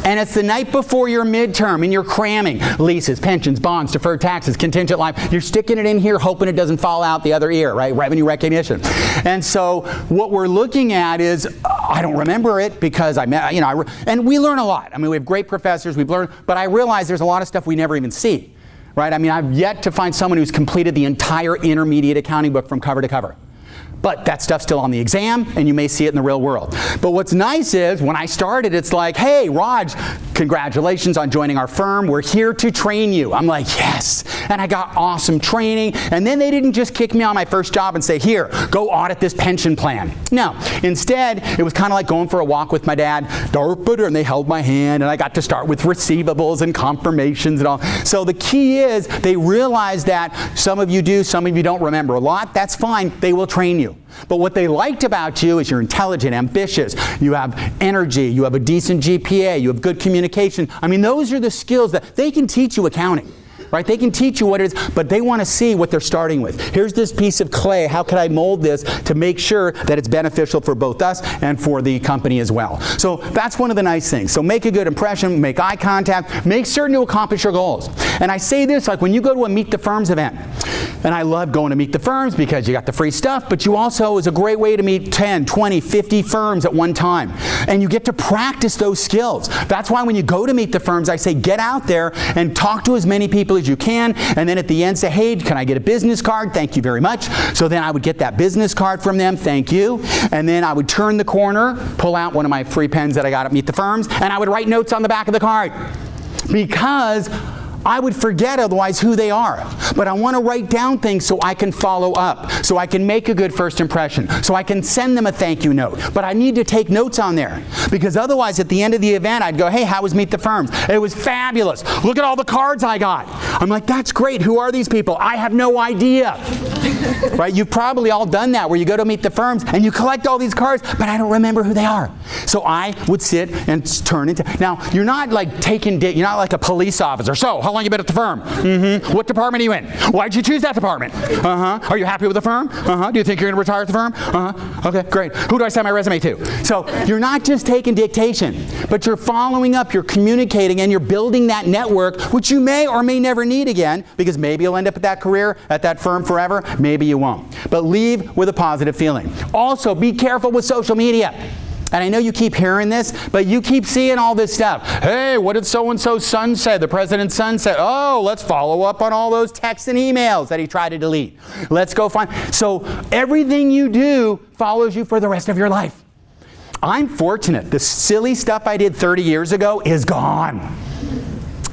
And it's the night before your midterm and you're cramming leases, pensions, bonds, deferred taxes, contingent life. You're sticking it in here hoping it doesn't fall out the other ear, right? Revenue recognition. And so what we're looking at is, I don't remember it because and we learn a lot. I mean, we have great professors, we've learned, but I realize there's a lot of stuff we never even see, right? I mean, I've yet to find someone who's completed the entire intermediate accounting book from cover to cover. But that stuff's still on the exam, and you may see it in the real world. But what's nice is, when I started, it's like, hey, Raj, congratulations on joining our firm. We're here to train you. I'm like, yes. And I got awesome training. And then they didn't just kick me on my first job and say, here, go audit this pension plan. No. Instead, it was kind of like going for a walk with my dad. And they held my hand, and I got to start with receivables and confirmations and all. So the key is, they realize that some of you do, some of you don't remember a lot. That's fine. They will train you. But what they liked about you is you're intelligent, ambitious, you have energy, you have a decent GPA, you have good communication. I mean, those are the skills that they can teach you accounting, right? They can teach you what it is, but they want to see what they're starting with. Here's this piece of clay. How can I mold this to make sure that it's beneficial for both us and for the company as well? So that's one of the nice things. So make a good impression, make eye contact, make certain to accomplish your goals. And I say this, like when you go to a Meet the Firms event, and I love going to Meet the Firms because you got the free stuff, but you also is a great way to meet 10, 20, 50 firms at one time. And you get to practice those skills. That's why when you go to Meet the Firms, I say get out there and talk to as many people as you can, and then at the end say, hey, can I get a business card? Thank you very much. So then I would get that business card from them, thank you. And then I would turn the corner, pull out one of my free pens that I got at Meet the Firms, and I would write notes on the back of the card. Because I would forget otherwise who they are. But I want to write down things so I can follow up, so I can make a good first impression, so I can send them a thank you note. But I need to take notes on there, because otherwise at the end of the event I'd go, hey, how was Meet the Firms? It was fabulous. Look at all the cards I got. I'm like, that's great. Who are these people? I have no idea. Right? You've probably all done that, where you go to Meet the Firms and you collect all these cards, but I don't remember who they are. So I would sit and turn into, now you're not like taking, you're not like a police officer. So how long you been at the firm? What department are you in? Why'd you choose that department? Are you happy with the firm? Do you think you're going to retire at the firm? Okay, great. Who do I send my resume to? So you're not just taking dictation, but you're following up, you're communicating, and you're building that network, which you may or may never need again, because maybe you'll end up at that career, at that firm forever, maybe you won't. But leave with a positive feeling. Also, be careful with social media. And I know you keep hearing this, but you keep seeing all this stuff. Hey, what did so-and-so's son say? The president's son said, oh, let's follow up on all those texts and emails that he tried to delete. Let's go find. So everything you do follows you for the rest of your life. I'm fortunate. The silly stuff I did 30 years ago is gone.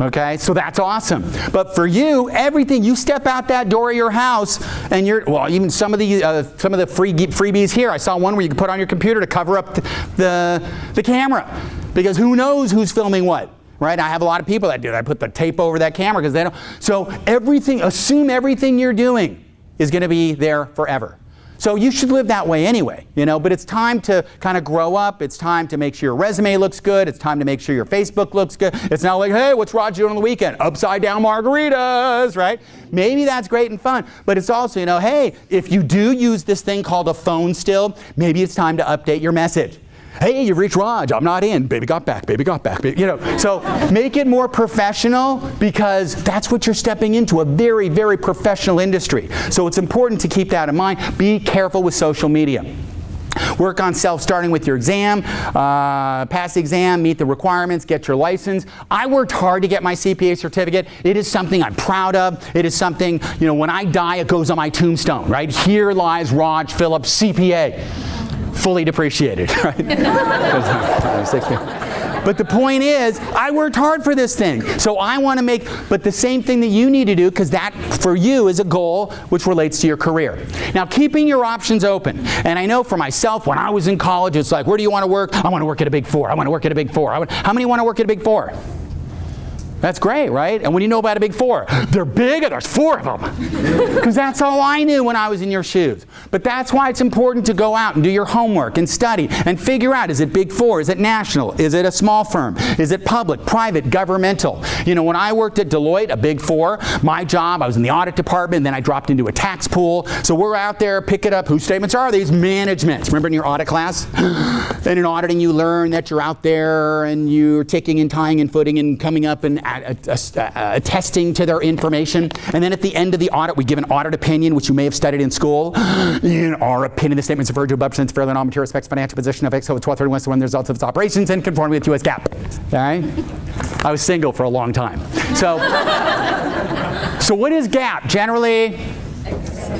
Okay, so that's awesome. But for you, everything, you step out that door of your house, and you're, well, even some of the freebies here. I saw one where you can put on your computer to cover up the camera, because who knows who's filming what, right? I have a lot of people that do that. I put the tape over that camera because they don't. So everything, assume everything you're doing is going to be there forever. So you should live that way anyway, you know, but it's time to kind of grow up. It's time to make sure your resume looks good. It's time to make sure your Facebook looks good. It's not like, hey, what's Raj doing on the weekend? Upside down margaritas, right? Maybe that's great and fun, but it's also, you know, hey, if you do use this thing called a phone still, maybe it's time to update your message. Hey, you've reached Raj, I'm not in, baby got back, baby got back, baby. You know, so make it more professional, because that's what you're stepping into, a very, very professional industry. So it's important to keep that in mind. Be careful with social media. Work on self-starting with your exam, pass the exam, meet the requirements, get your license. I worked hard to get my CPA certificate. It is something I'm proud of. It is something, when I die, it goes on my tombstone, right? Here lies Raj Philipp, CPA. Fully depreciated, right? But the point is, I worked hard for this thing. So I want to make, but the same thing that you need to do, because that, for you, is a goal which relates to your career. Now, keeping your options open. And I know for myself, when I was in college, it's like, where do you want to work? I want to work at a Big Four. I want to work at a Big Four. How many want to work at a Big Four? That's great, right? And what do you know about a Big Four? They're big and there's 4 of them. Because that's all I knew when I was in your shoes. But that's why it's important to go out and do your homework and study and figure out, is it Big Four? Is it national? Is it a small firm? Is it public, private, governmental? When I worked at Deloitte, a Big Four, my job, I was in the audit department, and then I dropped into a tax pool. So we're out there, pick it up. Whose statements are these? Management's. Remember in your audit class? And in auditing, you learn that you're out there and you're ticking and tying and footing and coming up and attesting to their information. And then at the end of the audit, we give an audit opinion, which you may have studied in school. In our opinion, the statements referred to above presents fairly in all material respects financial position of XO 1231 to 1 the results of its operations and conformity with U.S. GAAP. Okay? I was single for a long time. So what is GAAP? Generally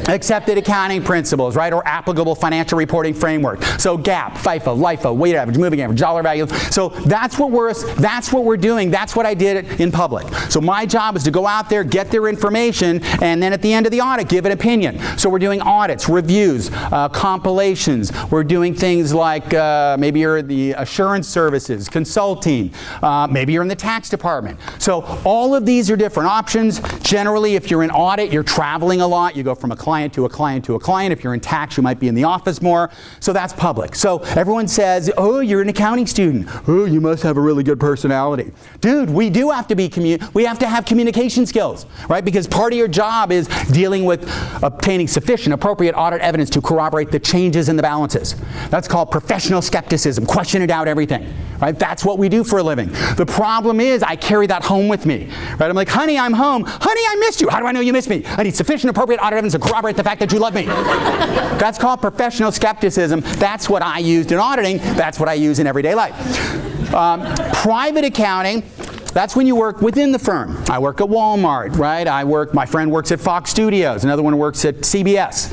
accepted accounting principles, right? Or applicable financial reporting framework. So GAAP, FIFO, LIFO, weighted average, moving average, dollar value. So that's what we're doing. That's what I did in public. So my job is to go out there, get their information, and then at the end of the audit, give an opinion. So we're doing audits, reviews, compilations. We're doing things like maybe you're the assurance services, consulting. Maybe you're in the tax department. So all of these are different options. Generally, if you're in audit, you're traveling a lot. You go from a client to a client to a client. If you're in tax, you might be in the office more. So that's public. So everyone says, oh, you're an accounting student. Oh, you must have a really good personality. Dude, we do have to we have to have communication skills, right? Because part of your job is dealing with obtaining sufficient, appropriate audit evidence to corroborate the changes in the balances. That's called professional skepticism. Question and doubt everything, right? That's what we do for a living. The problem is I carry that home with me, right? I'm like, honey, I'm home. Honey, I missed you. How do I know you missed me? I need sufficient, appropriate audit evidence to corroborate the fact that you love me. That's called professional skepticism. That's what I used in auditing. That's what I use in everyday life. Private accounting, that's when you work within the firm. I work at Walmart, right? My friend works at Fox Studios. Another one works at CBS.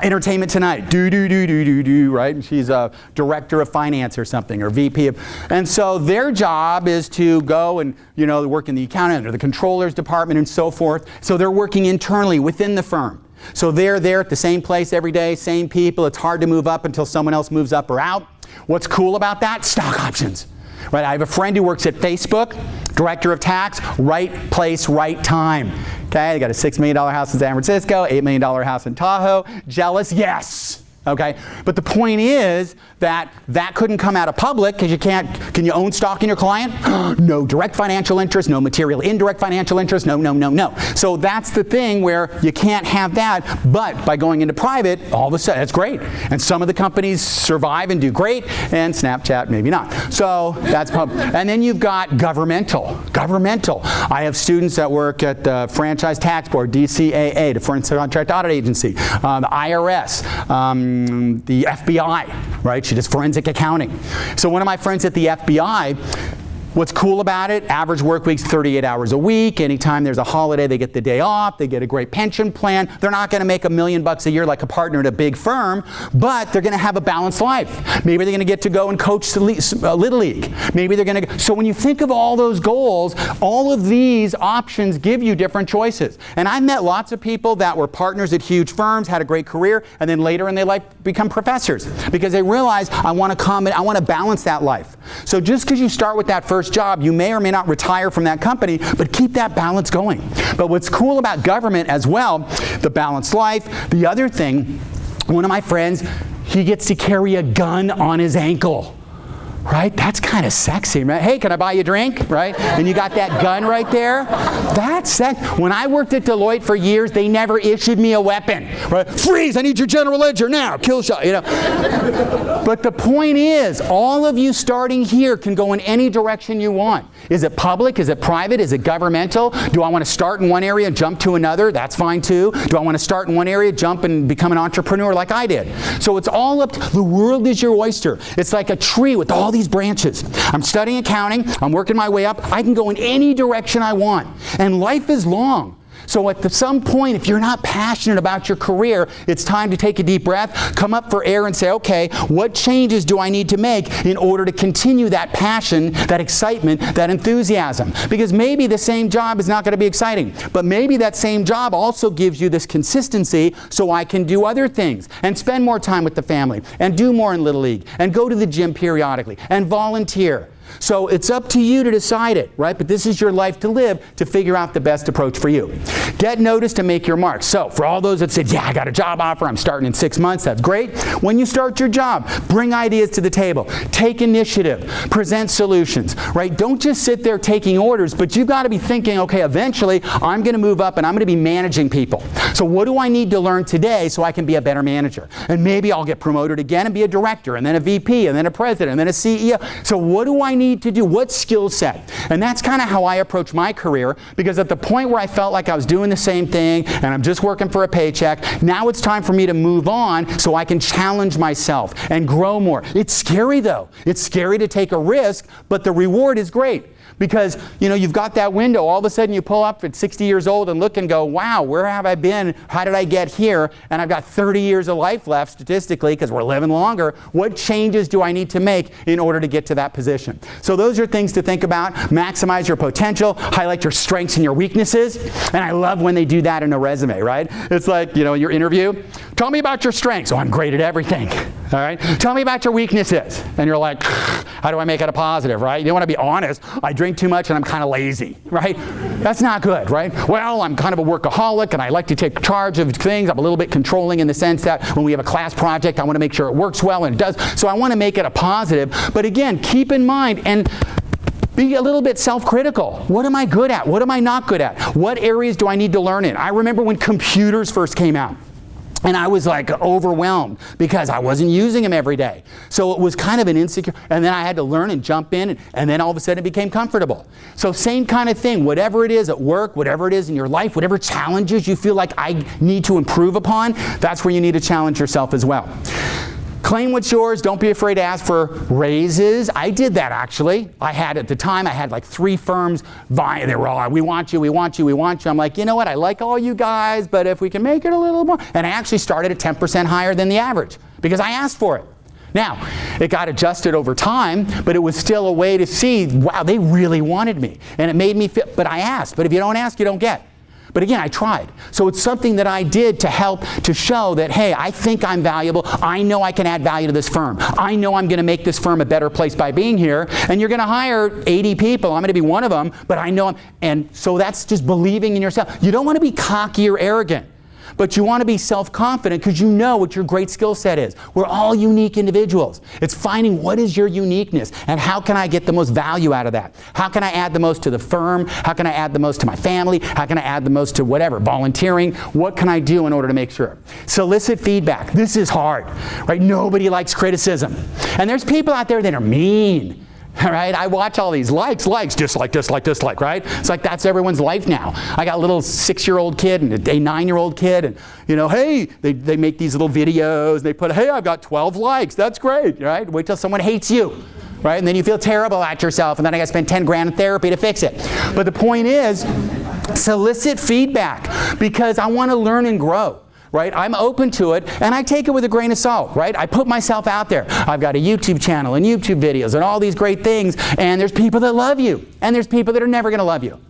Entertainment Tonight, right? And she's a director of finance or something, or VP of, and so their job is to go and, work in the accounting or the controller's department and so forth. So they're working internally within the firm. So they're there at the same place every day, same people. It's hard to move up until someone else moves up or out. What's cool about that? Stock options. Right, I have a friend who works at Facebook, director of tax, right place, right time. Okay, they got a $6 million house in San Francisco, $8 million house in Tahoe. Jealous? Yes. Okay, but the point is that couldn't come out of public because can you own stock in your client? No direct financial interest, no material indirect financial interest, no. So that's the thing where you can't have that, but by going into private, all of a sudden, that's great. And some of the companies survive and do great, and Snapchat maybe not. So that's and then you've got governmental. I have students that work at the Franchise Tax Board, DCAA, the Foreign Contract Audit Agency, the IRS, the FBI, right? She does forensic accounting. So one of my friends at the FBI, what's cool about it, average work week's 38 hours a week. Anytime there's a holiday, they get the day off. They get a great pension plan. They're not going to make $1 million a year like a partner at a big firm, but they're going to have a balanced life. Maybe they're going to get to go and coach the Little League. Maybe they're going to. So when you think of all those goals, all of these options give you different choices. And I've met lots of people that were partners at huge firms, had a great career, and then later in their life become professors because they realize I want to balance that life. So just because you start with that first job, you may or may not retire from that company, but keep that balance going. But what's cool about government as well, the balanced life, the other thing, one of my friends, he gets to carry a gun on his ankle. Right? That's kind of sexy, right? Hey, can I buy you a drink? Right? And you got that gun right there. That's sexy. When I worked at Deloitte for years, they never issued me a weapon. Right? Freeze, I need your general ledger now. Kill shot, you know. But the point is, all of you starting here can go in any direction you want. Is it public? Is it private? Is it governmental? Do I want to start in one area and jump to another? That's fine too. Do I want to start in one area, jump and become an entrepreneur like I did? So it's all up to, the world is your oyster. It's like a tree with all these branches. I'm studying accounting. I'm working my way up. I can go in any direction I want. And life is long. So at some point, if you're not passionate about your career, it's time to take a deep breath, come up for air and say, okay, what changes do I need to make in order to continue that passion, that excitement, that enthusiasm? Because maybe the same job is not going to be exciting, but maybe that same job also gives you this consistency so I can do other things and spend more time with the family and do more in Little League and go to the gym periodically and volunteer. So it's up to you to decide it, right? But this is your life to live to figure out the best approach for you. Get noticed and make your mark. So for all those that said, yeah, I got a job offer, I'm starting in 6 months, that's great. When you start your job, bring ideas to the table. Take initiative. Present solutions, right? Don't just sit there taking orders, but you've got to be thinking, okay, eventually I'm going to move up and I'm going to be managing people. So what do I need to learn today so I can be a better manager? And maybe I'll get promoted again and be a director, and then a VP, and then a president, and then a CEO. So what do I need to do? What skill set? And that's kind of how I approach my career, because at the point where I felt like I was doing the same thing and I'm just working for a paycheck, now it's time for me to move on so I can challenge myself and grow more. It's scary though. It's scary to take a risk, but the reward is great. Because, you know, you've got that window. All of a sudden you pull up at 60 years old and look and go, wow, where have I been? How did I get here? And I've got 30 years of life left statistically because we're living longer. What changes do I need to make in order to get to that position? So those are things to think about. Maximize your potential. Highlight your strengths and your weaknesses. And I love when they do that in a resume, right? It's like, you know, your interview. Tell me about your strengths. Oh, I'm great at everything. All right? Tell me about your weaknesses. And you're like, how do I make it a positive, right? You want to be honest. I drink too much and I'm kind of lazy, right? That's not good, right? Well, I'm kind of a workaholic and I like to take charge of things. I'm a little bit controlling in the sense that when we have a class project, I want to make sure it works well, and it does. So I want to make it a positive. But again, keep in mind and be a little bit self-critical. What am I good at? What am I not good at? What areas do I need to learn in? I remember when computers first came out. And I was like overwhelmed because I wasn't using them every day. So it was kind of an insecure, and then I had to learn and jump in, and then all of a sudden it became comfortable. So same kind of thing, whatever it is at work, whatever it is in your life, whatever challenges you feel like I need to improve upon, that's where you need to challenge yourself as well. Claim what's yours. Don't be afraid to ask for raises. I did that actually. At the time, I had like 3 firms vying. They were all, we want you, we want you, we want you. I'm like, you know what? I like all you guys, but if we can make it a little more. And I actually started at 10% higher than the average because I asked for it. Now, it got adjusted over time, but it was still a way to see, wow, they really wanted me. And it made me feel, but I asked. But if you don't ask, you don't get. But again, I tried. So it's something that I did to help to show that, hey, I think I'm valuable. I know I can add value to this firm. I know I'm going to make this firm a better place by being here. And you're going to hire 80 people. I'm going to be one of them, but I know and so that's just believing in yourself. You don't want to be cocky or arrogant. But you want to be self-confident because you know what your great skill set is. We're all unique individuals. It's finding what is your uniqueness and how can I get the most value out of that? How can I add the most to the firm? How can I add the most to my family? How can I add the most to whatever? Volunteering? What can I do in order to make sure? Solicit feedback. This is hard, right? Nobody likes criticism. And there's people out there that are mean. All right, I watch all these likes, dislike, right? It's like that's everyone's life now. I got a little 6-year-old kid and a 9-year-old kid, and you know, hey, they make these little videos. They put, hey, I've got 12 likes. That's great, right? Wait till someone hates you, right? And then you feel terrible at yourself, and then I got to spend 10 grand in therapy to fix it. But the point is, solicit feedback because I want to learn and grow. Right? I'm open to it, and I take it with a grain of salt, right? I put myself out there. I've got a YouTube channel and YouTube videos and all these great things, and there's people that love you, and there's people that are never going to love you.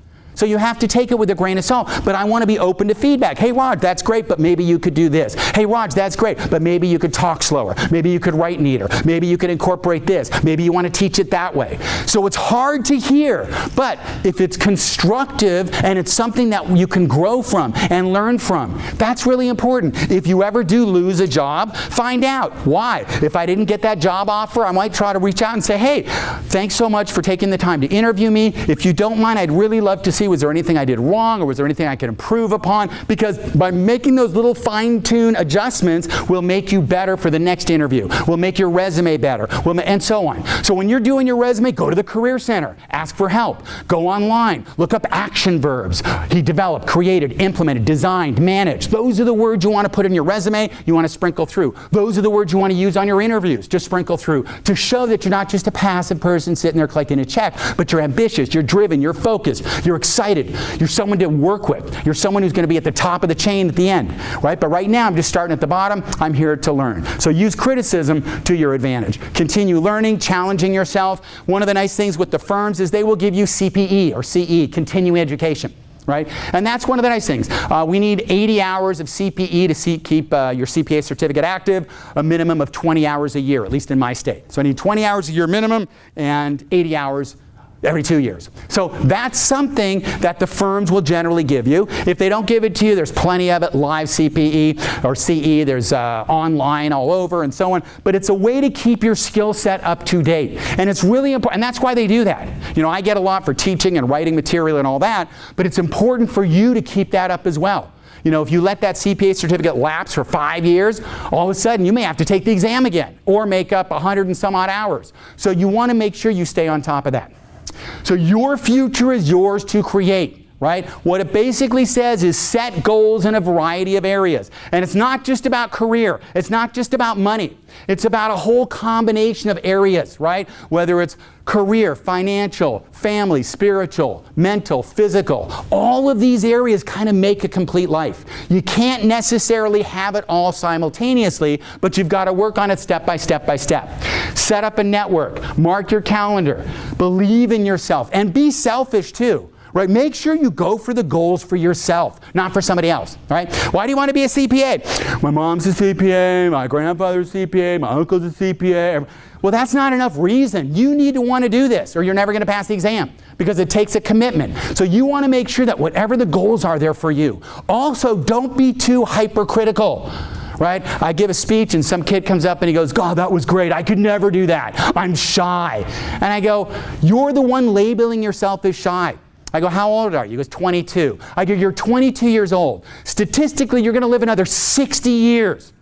So you have to take it with a grain of salt. But I want to be open to feedback. Hey, Raj, that's great, but maybe you could do this. Hey, Raj, that's great, but maybe you could talk slower. Maybe you could write neater. Maybe you could incorporate this. Maybe you want to teach it that way. So it's hard to hear, but if it's constructive and it's something that you can grow from and learn from, that's really important. If you ever do lose a job, find out why. If I didn't get that job offer, I might try to reach out and say, hey, thanks so much for taking the time to interview me. If you don't mind, I'd really love to see, was there anything I did wrong, or was there anything I could improve upon? Because by making those little fine-tune adjustments will make you better for the next interview, will make your resume better, and so on. So when you're doing your resume, go to the Career Center, ask for help, go online, look up action verbs. He developed, created, implemented, designed, managed. Those are the words you want to put in your resume, you want to sprinkle through. Those are the words you want to use on your interviews, just sprinkle through, to show that you're not just a passive person sitting there collecting a check, but you're ambitious, you're driven, you're focused, you're excited, you're someone to work with, you're someone who's going to be at the top of the chain at the end, right? But right now I'm just starting at the bottom. I'm here to learn. So use criticism to your advantage. Continue learning, challenging yourself. One of the nice things with the firms is they will give you CPE or CE, continuing education. Right? And that's one of the nice things. We need 80 hours of CPE to keep your CPA certificate active, a minimum of 20 hours a year, at least in my state. So I need 20 hours a year minimum and 80 hours every 2 years. So that's something that the firms will generally give you. If they don't give it to you, there's plenty of it, live CPE or CE, there's online all over and so on. But it's a way to keep your skill set up to date. And it's really important, and that's why they do that. You know, I get a lot for teaching and writing material and all that, but it's important for you to keep that up as well. You know, if you let that CPA certificate lapse for 5 years, all of a sudden you may have to take the exam again or make up 100 and some odd hours. So you want to make sure you stay on top of that. So your future is yours to create, right? What it basically says is set goals in a variety of areas. And it's not just about career. It's not just about money. It's about a whole combination of areas, right? Whether it's career, financial, family, spiritual, mental, physical. All of these areas kind of make a complete life. You can't necessarily have it all simultaneously, but you've got to work on it step by step by step. Set up a network. Mark your calendar. Believe in yourself. And be selfish too. Right? Make sure you go for the goals for yourself, not for somebody else. Right? Why do you want to be a CPA? My mom's a CPA, my grandfather's a CPA, my uncle's a CPA. Well, that's not enough reason. You need to want to do this or you're never going to pass the exam because it takes a commitment. So you want to make sure that whatever the goals are, they're for you. Also, don't be too hypercritical. Right? I give a speech and some kid comes up and he goes, God, that was great. I could never do that. I'm shy. And I go, you're the one labeling yourself as shy. I go, how old are you? He goes, 22. I go, you're 22 years old. Statistically, you're going to live another 60 years.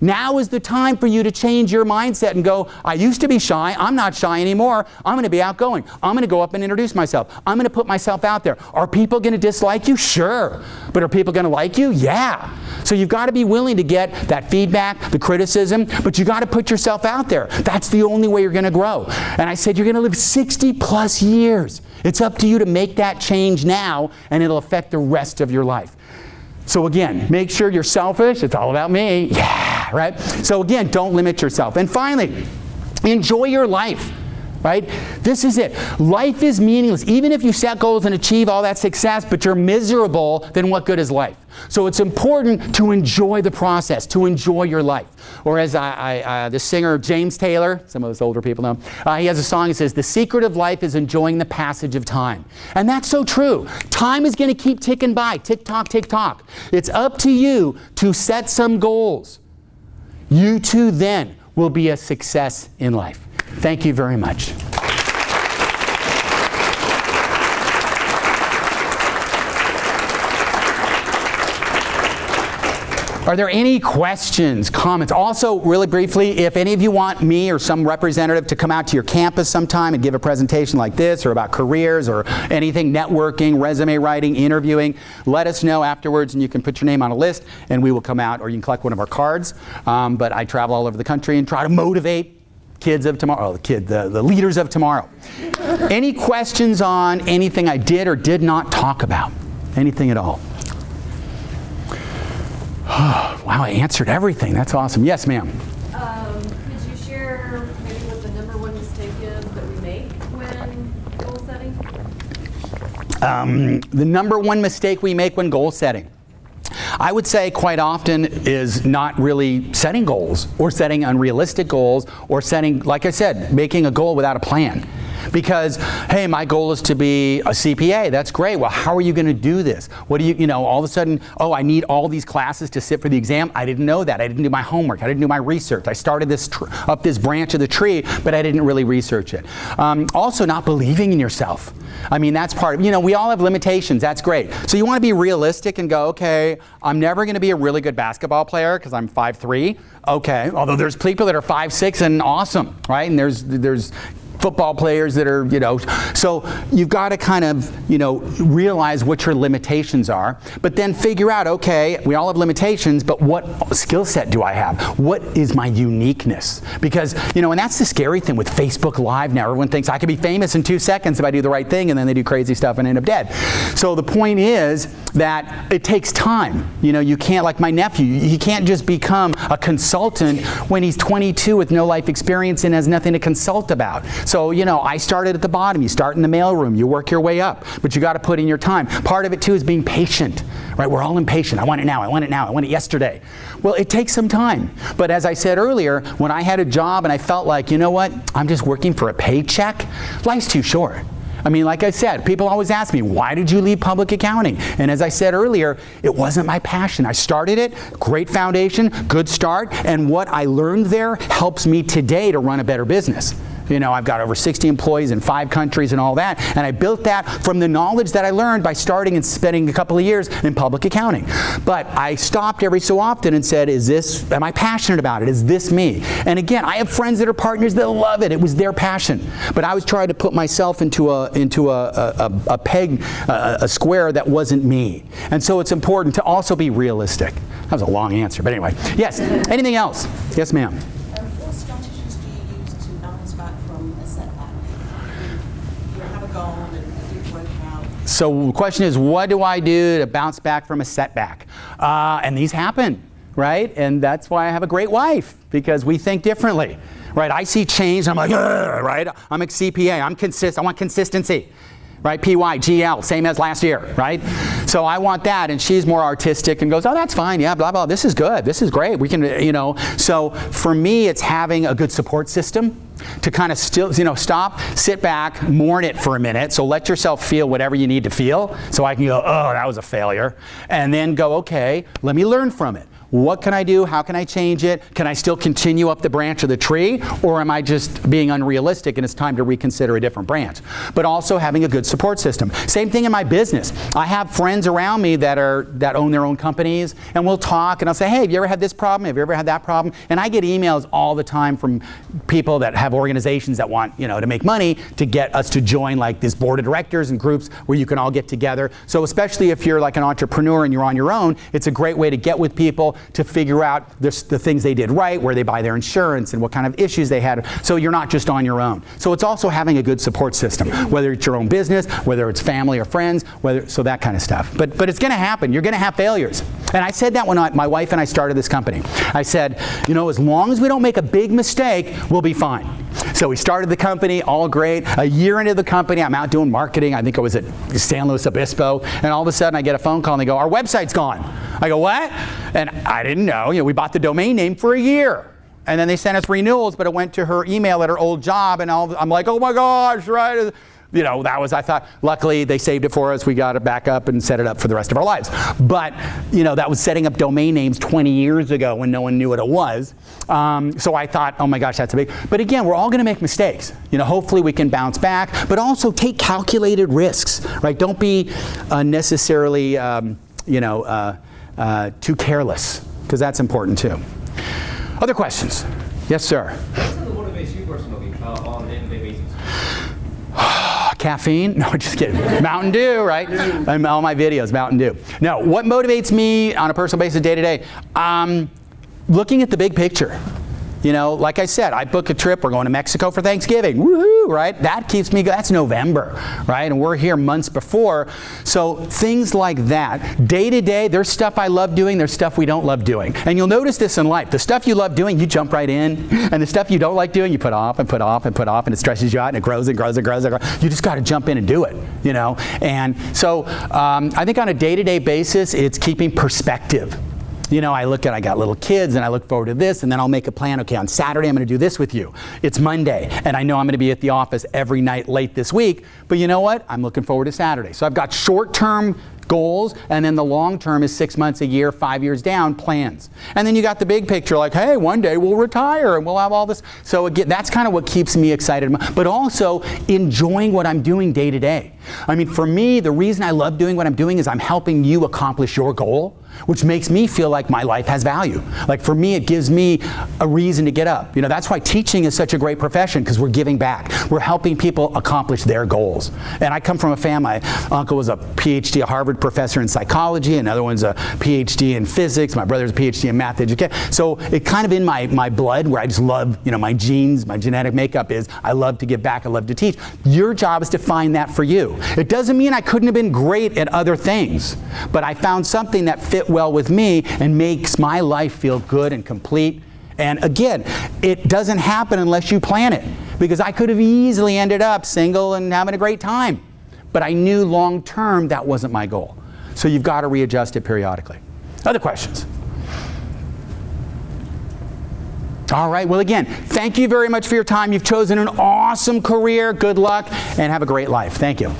Now is the time for you to change your mindset and go, I used to be shy. I'm not shy anymore. I'm going to be outgoing. I'm going to go up and introduce myself. I'm going to put myself out there. Are people going to dislike you? Sure. But are people going to like you? Yeah. So you've got to be willing to get that feedback, the criticism, but you've got to put yourself out there. That's the only way you're going to grow. And I said, you're going to live 60 plus years. It's up to you to make that change now, and it'll affect the rest of your life. So again, make sure you're selfish. It's all about me. Yeah, right? So again, don't limit yourself. And finally, enjoy your life. Right? This is it. Life is meaningless. Even if you set goals and achieve all that success, but you're miserable, then what good is life? So it's important to enjoy the process, to enjoy your life. Or as the singer James Taylor, some of us older people know, he has a song that says, the secret of life is enjoying the passage of time. And that's so true. Time is going to keep ticking by, tick-tock, tick-tock. It's up to you to set some goals. You too then will be a success in life. Thank you very much. Are there any questions, comments? Also, really briefly, if any of you want me or some representative to come out to your campus sometime and give a presentation like this or about careers or anything, networking, resume writing, interviewing, let us know afterwards and you can put your name on a list and we will come out, or you can collect one of our cards. But I travel all over the country and try to motivate kids of tomorrow, the leaders of tomorrow. Any questions on anything I did or did not talk about? Anything at all? Wow, I answered everything. That's awesome. Yes, ma'am. Could you share maybe what the number one mistake is that we make when goal setting? The number one mistake we make when goal setting, I would say quite often, is not really setting goals or setting unrealistic goals or setting, like I said, making a goal without a plan. Because, hey, my goal is to be a CPA. That's great. Well, how are you going to do this? What do you know, all of a sudden, oh, I need all these classes to sit for the exam. I didn't know that. I didn't do my homework. I didn't do my research. I started this up this branch of the tree, but I didn't really research it. Also, not believing in yourself. I mean, that's part of, we all have limitations. That's great. So you want to be realistic and go, okay, I'm never going to be a really good basketball player because I'm 5'3". Okay, although there's people that are 5'6" and awesome, right? And there's football players that are, so you've got to kind of, realize what your limitations are, but then figure out, okay, we all have limitations, but what skill set do I have? What is my uniqueness? Because, and that's the scary thing with Facebook Live now. Everyone thinks I can be famous in 2 seconds if I do the right thing, and then they do crazy stuff and end up dead. So the point is that it takes time. You can't, like my nephew, he can't just become a consultant when he's 22 with no life experience and has nothing to consult about. So, I started at the bottom. You start in the mailroom. You work your way up. But you got to put in your time. Part of it, too, is being patient. Right? We're all impatient. I want it now. I want it now. I want it yesterday. Well, it takes some time. But as I said earlier, when I had a job and I felt like, you know what? I'm just working for a paycheck. Life's too short. I mean, like I said, people always ask me, why did you leave public accounting? And as I said earlier, it wasn't my passion. I started it, great foundation, good start, and what I learned there helps me today to run a better business. I've got over 60 employees in 5 countries and all that, and I built that from the knowledge that I learned by starting and spending a couple of years in public accounting. But I stopped every so often and said, am I passionate about it? Is this me? And again, I have friends that are partners that love it. It was their passion. But I was trying to put myself into a peg, a square that wasn't me. And so it's important to also be realistic. That was a long answer, but anyway. Yes, anything else? Yes, ma'am. What strategies do you use to bounce back from a setback? You have a goal and it didn't work out. So the question is, what do I do to bounce back from a setback? And these happen, right? And that's why I have a great wife, because we think differently, right? I see change, I'm like, right? I'm a CPA, I want consistency. Right, PYGL, same as last year, right? So I want that, and she's more artistic and goes, oh, that's fine, yeah, blah, blah, this is good, this is great, we can, So for me, it's having a good support system to kind of still, stop, sit back, mourn it for a minute. So let yourself feel whatever you need to feel, so I can go, oh, that was a failure. And then go, okay, let me learn from it. What can I do? How can I change it? Can I still continue up the branch of the tree? Or am I just being unrealistic and it's time to reconsider a different branch? But also having a good support system. Same thing in my business. I have friends around me that own their own companies, and we'll talk and I'll say, hey, have you ever had this problem? Have you ever had that problem? And I get emails all the time from people that have organizations that want, to make money to get us to join like this board of directors and groups where you can all get together. So especially if you're like an entrepreneur and you're on your own, it's a great way to get with people to figure out the things they did right, where they buy their insurance and what kind of issues they had. So you're not just on your own. So it's also having a good support system, whether it's your own business, whether it's family or friends, so that kind of stuff. But it's going to happen. You're going to have failures. And I said that when my wife and I started this company. I said, as long as we don't make a big mistake, we'll be fine. So we started the company, all great. A year into the company, I'm out doing marketing. I think I was at San Luis Obispo. And all of a sudden, I get a phone call and they go, our website's gone. I go, what? And I didn't know. We bought the domain name for a year. And then they sent us renewals, but it went to her email at her old job. And I'm like, oh my gosh, right? I thought, luckily they saved it for us. We got it back up and set it up for the rest of our lives. But, that was setting up domain names 20 years ago when no one knew what it was. So I thought, oh my gosh, that's a big, but again, we're all going to make mistakes. Hopefully we can bounce back, but also take calculated risks, right? Don't be unnecessarily, too careless, because that's important too. Other questions? Yes, sir. What motivates you personally on a day-to-day basis? Caffeine? No, just kidding. Mountain Dew, right? All my videos, Mountain Dew. No, what motivates me on a personal basis day to day? Looking at the big picture. You know, like I said, I book a trip. We're going to Mexico for Thanksgiving. Woohoo, right? That keeps me, that's November, right? And we're here months before. So things like that. Day to day, there's stuff I love doing. There's stuff we don't love doing. And you'll notice this in life. The stuff you love doing, you jump right in. And the stuff you don't like doing, you put off and put off and put off. And it stresses you out and it grows and grows and grows and grows. You just got to jump in and do it, you know? And so I think on a day-to-day basis, it's keeping perspective. You know, I got little kids and I look forward to this, and then I'll make a plan. Okay, on Saturday I'm going to do this with you. It's Monday and I know I'm going to be at the office every night late this week, but you know what? I'm looking forward to Saturday. So I've got short-term goals, and then the long term is 6 months, a year, 5 years down plans. And then you got the big picture, like, hey, one day we'll retire and we'll have all this. So again, that's kind of what keeps me excited, but also enjoying what I'm doing day to day. I mean, for me, the reason I love doing what I'm doing is I'm helping you accomplish your goal, which makes me feel like my life has value. Like for me, it gives me a reason to get up. You know, that's why teaching is such a great profession, because we're giving back. We're helping people accomplish their goals. And I come from a family. My uncle was a PhD, a Harvard professor in psychology. Another one's a PhD in physics. My brother's a PhD in math education. So it kind of in my blood, where I just love, you know, my genes, my genetic makeup is I love to give back, I love to teach. Your job is to find that for you. It doesn't mean I couldn't have been great at other things, but I found something that fit well with me and makes my life feel good and complete. And again, it doesn't happen unless you plan it, because I could have easily ended up single and having a great time. But I knew long term that wasn't my goal. So you've got to readjust it periodically. Other questions? All right, well again, thank you very much for your time. You've chosen an awesome career. Good luck and have a great life. Thank you.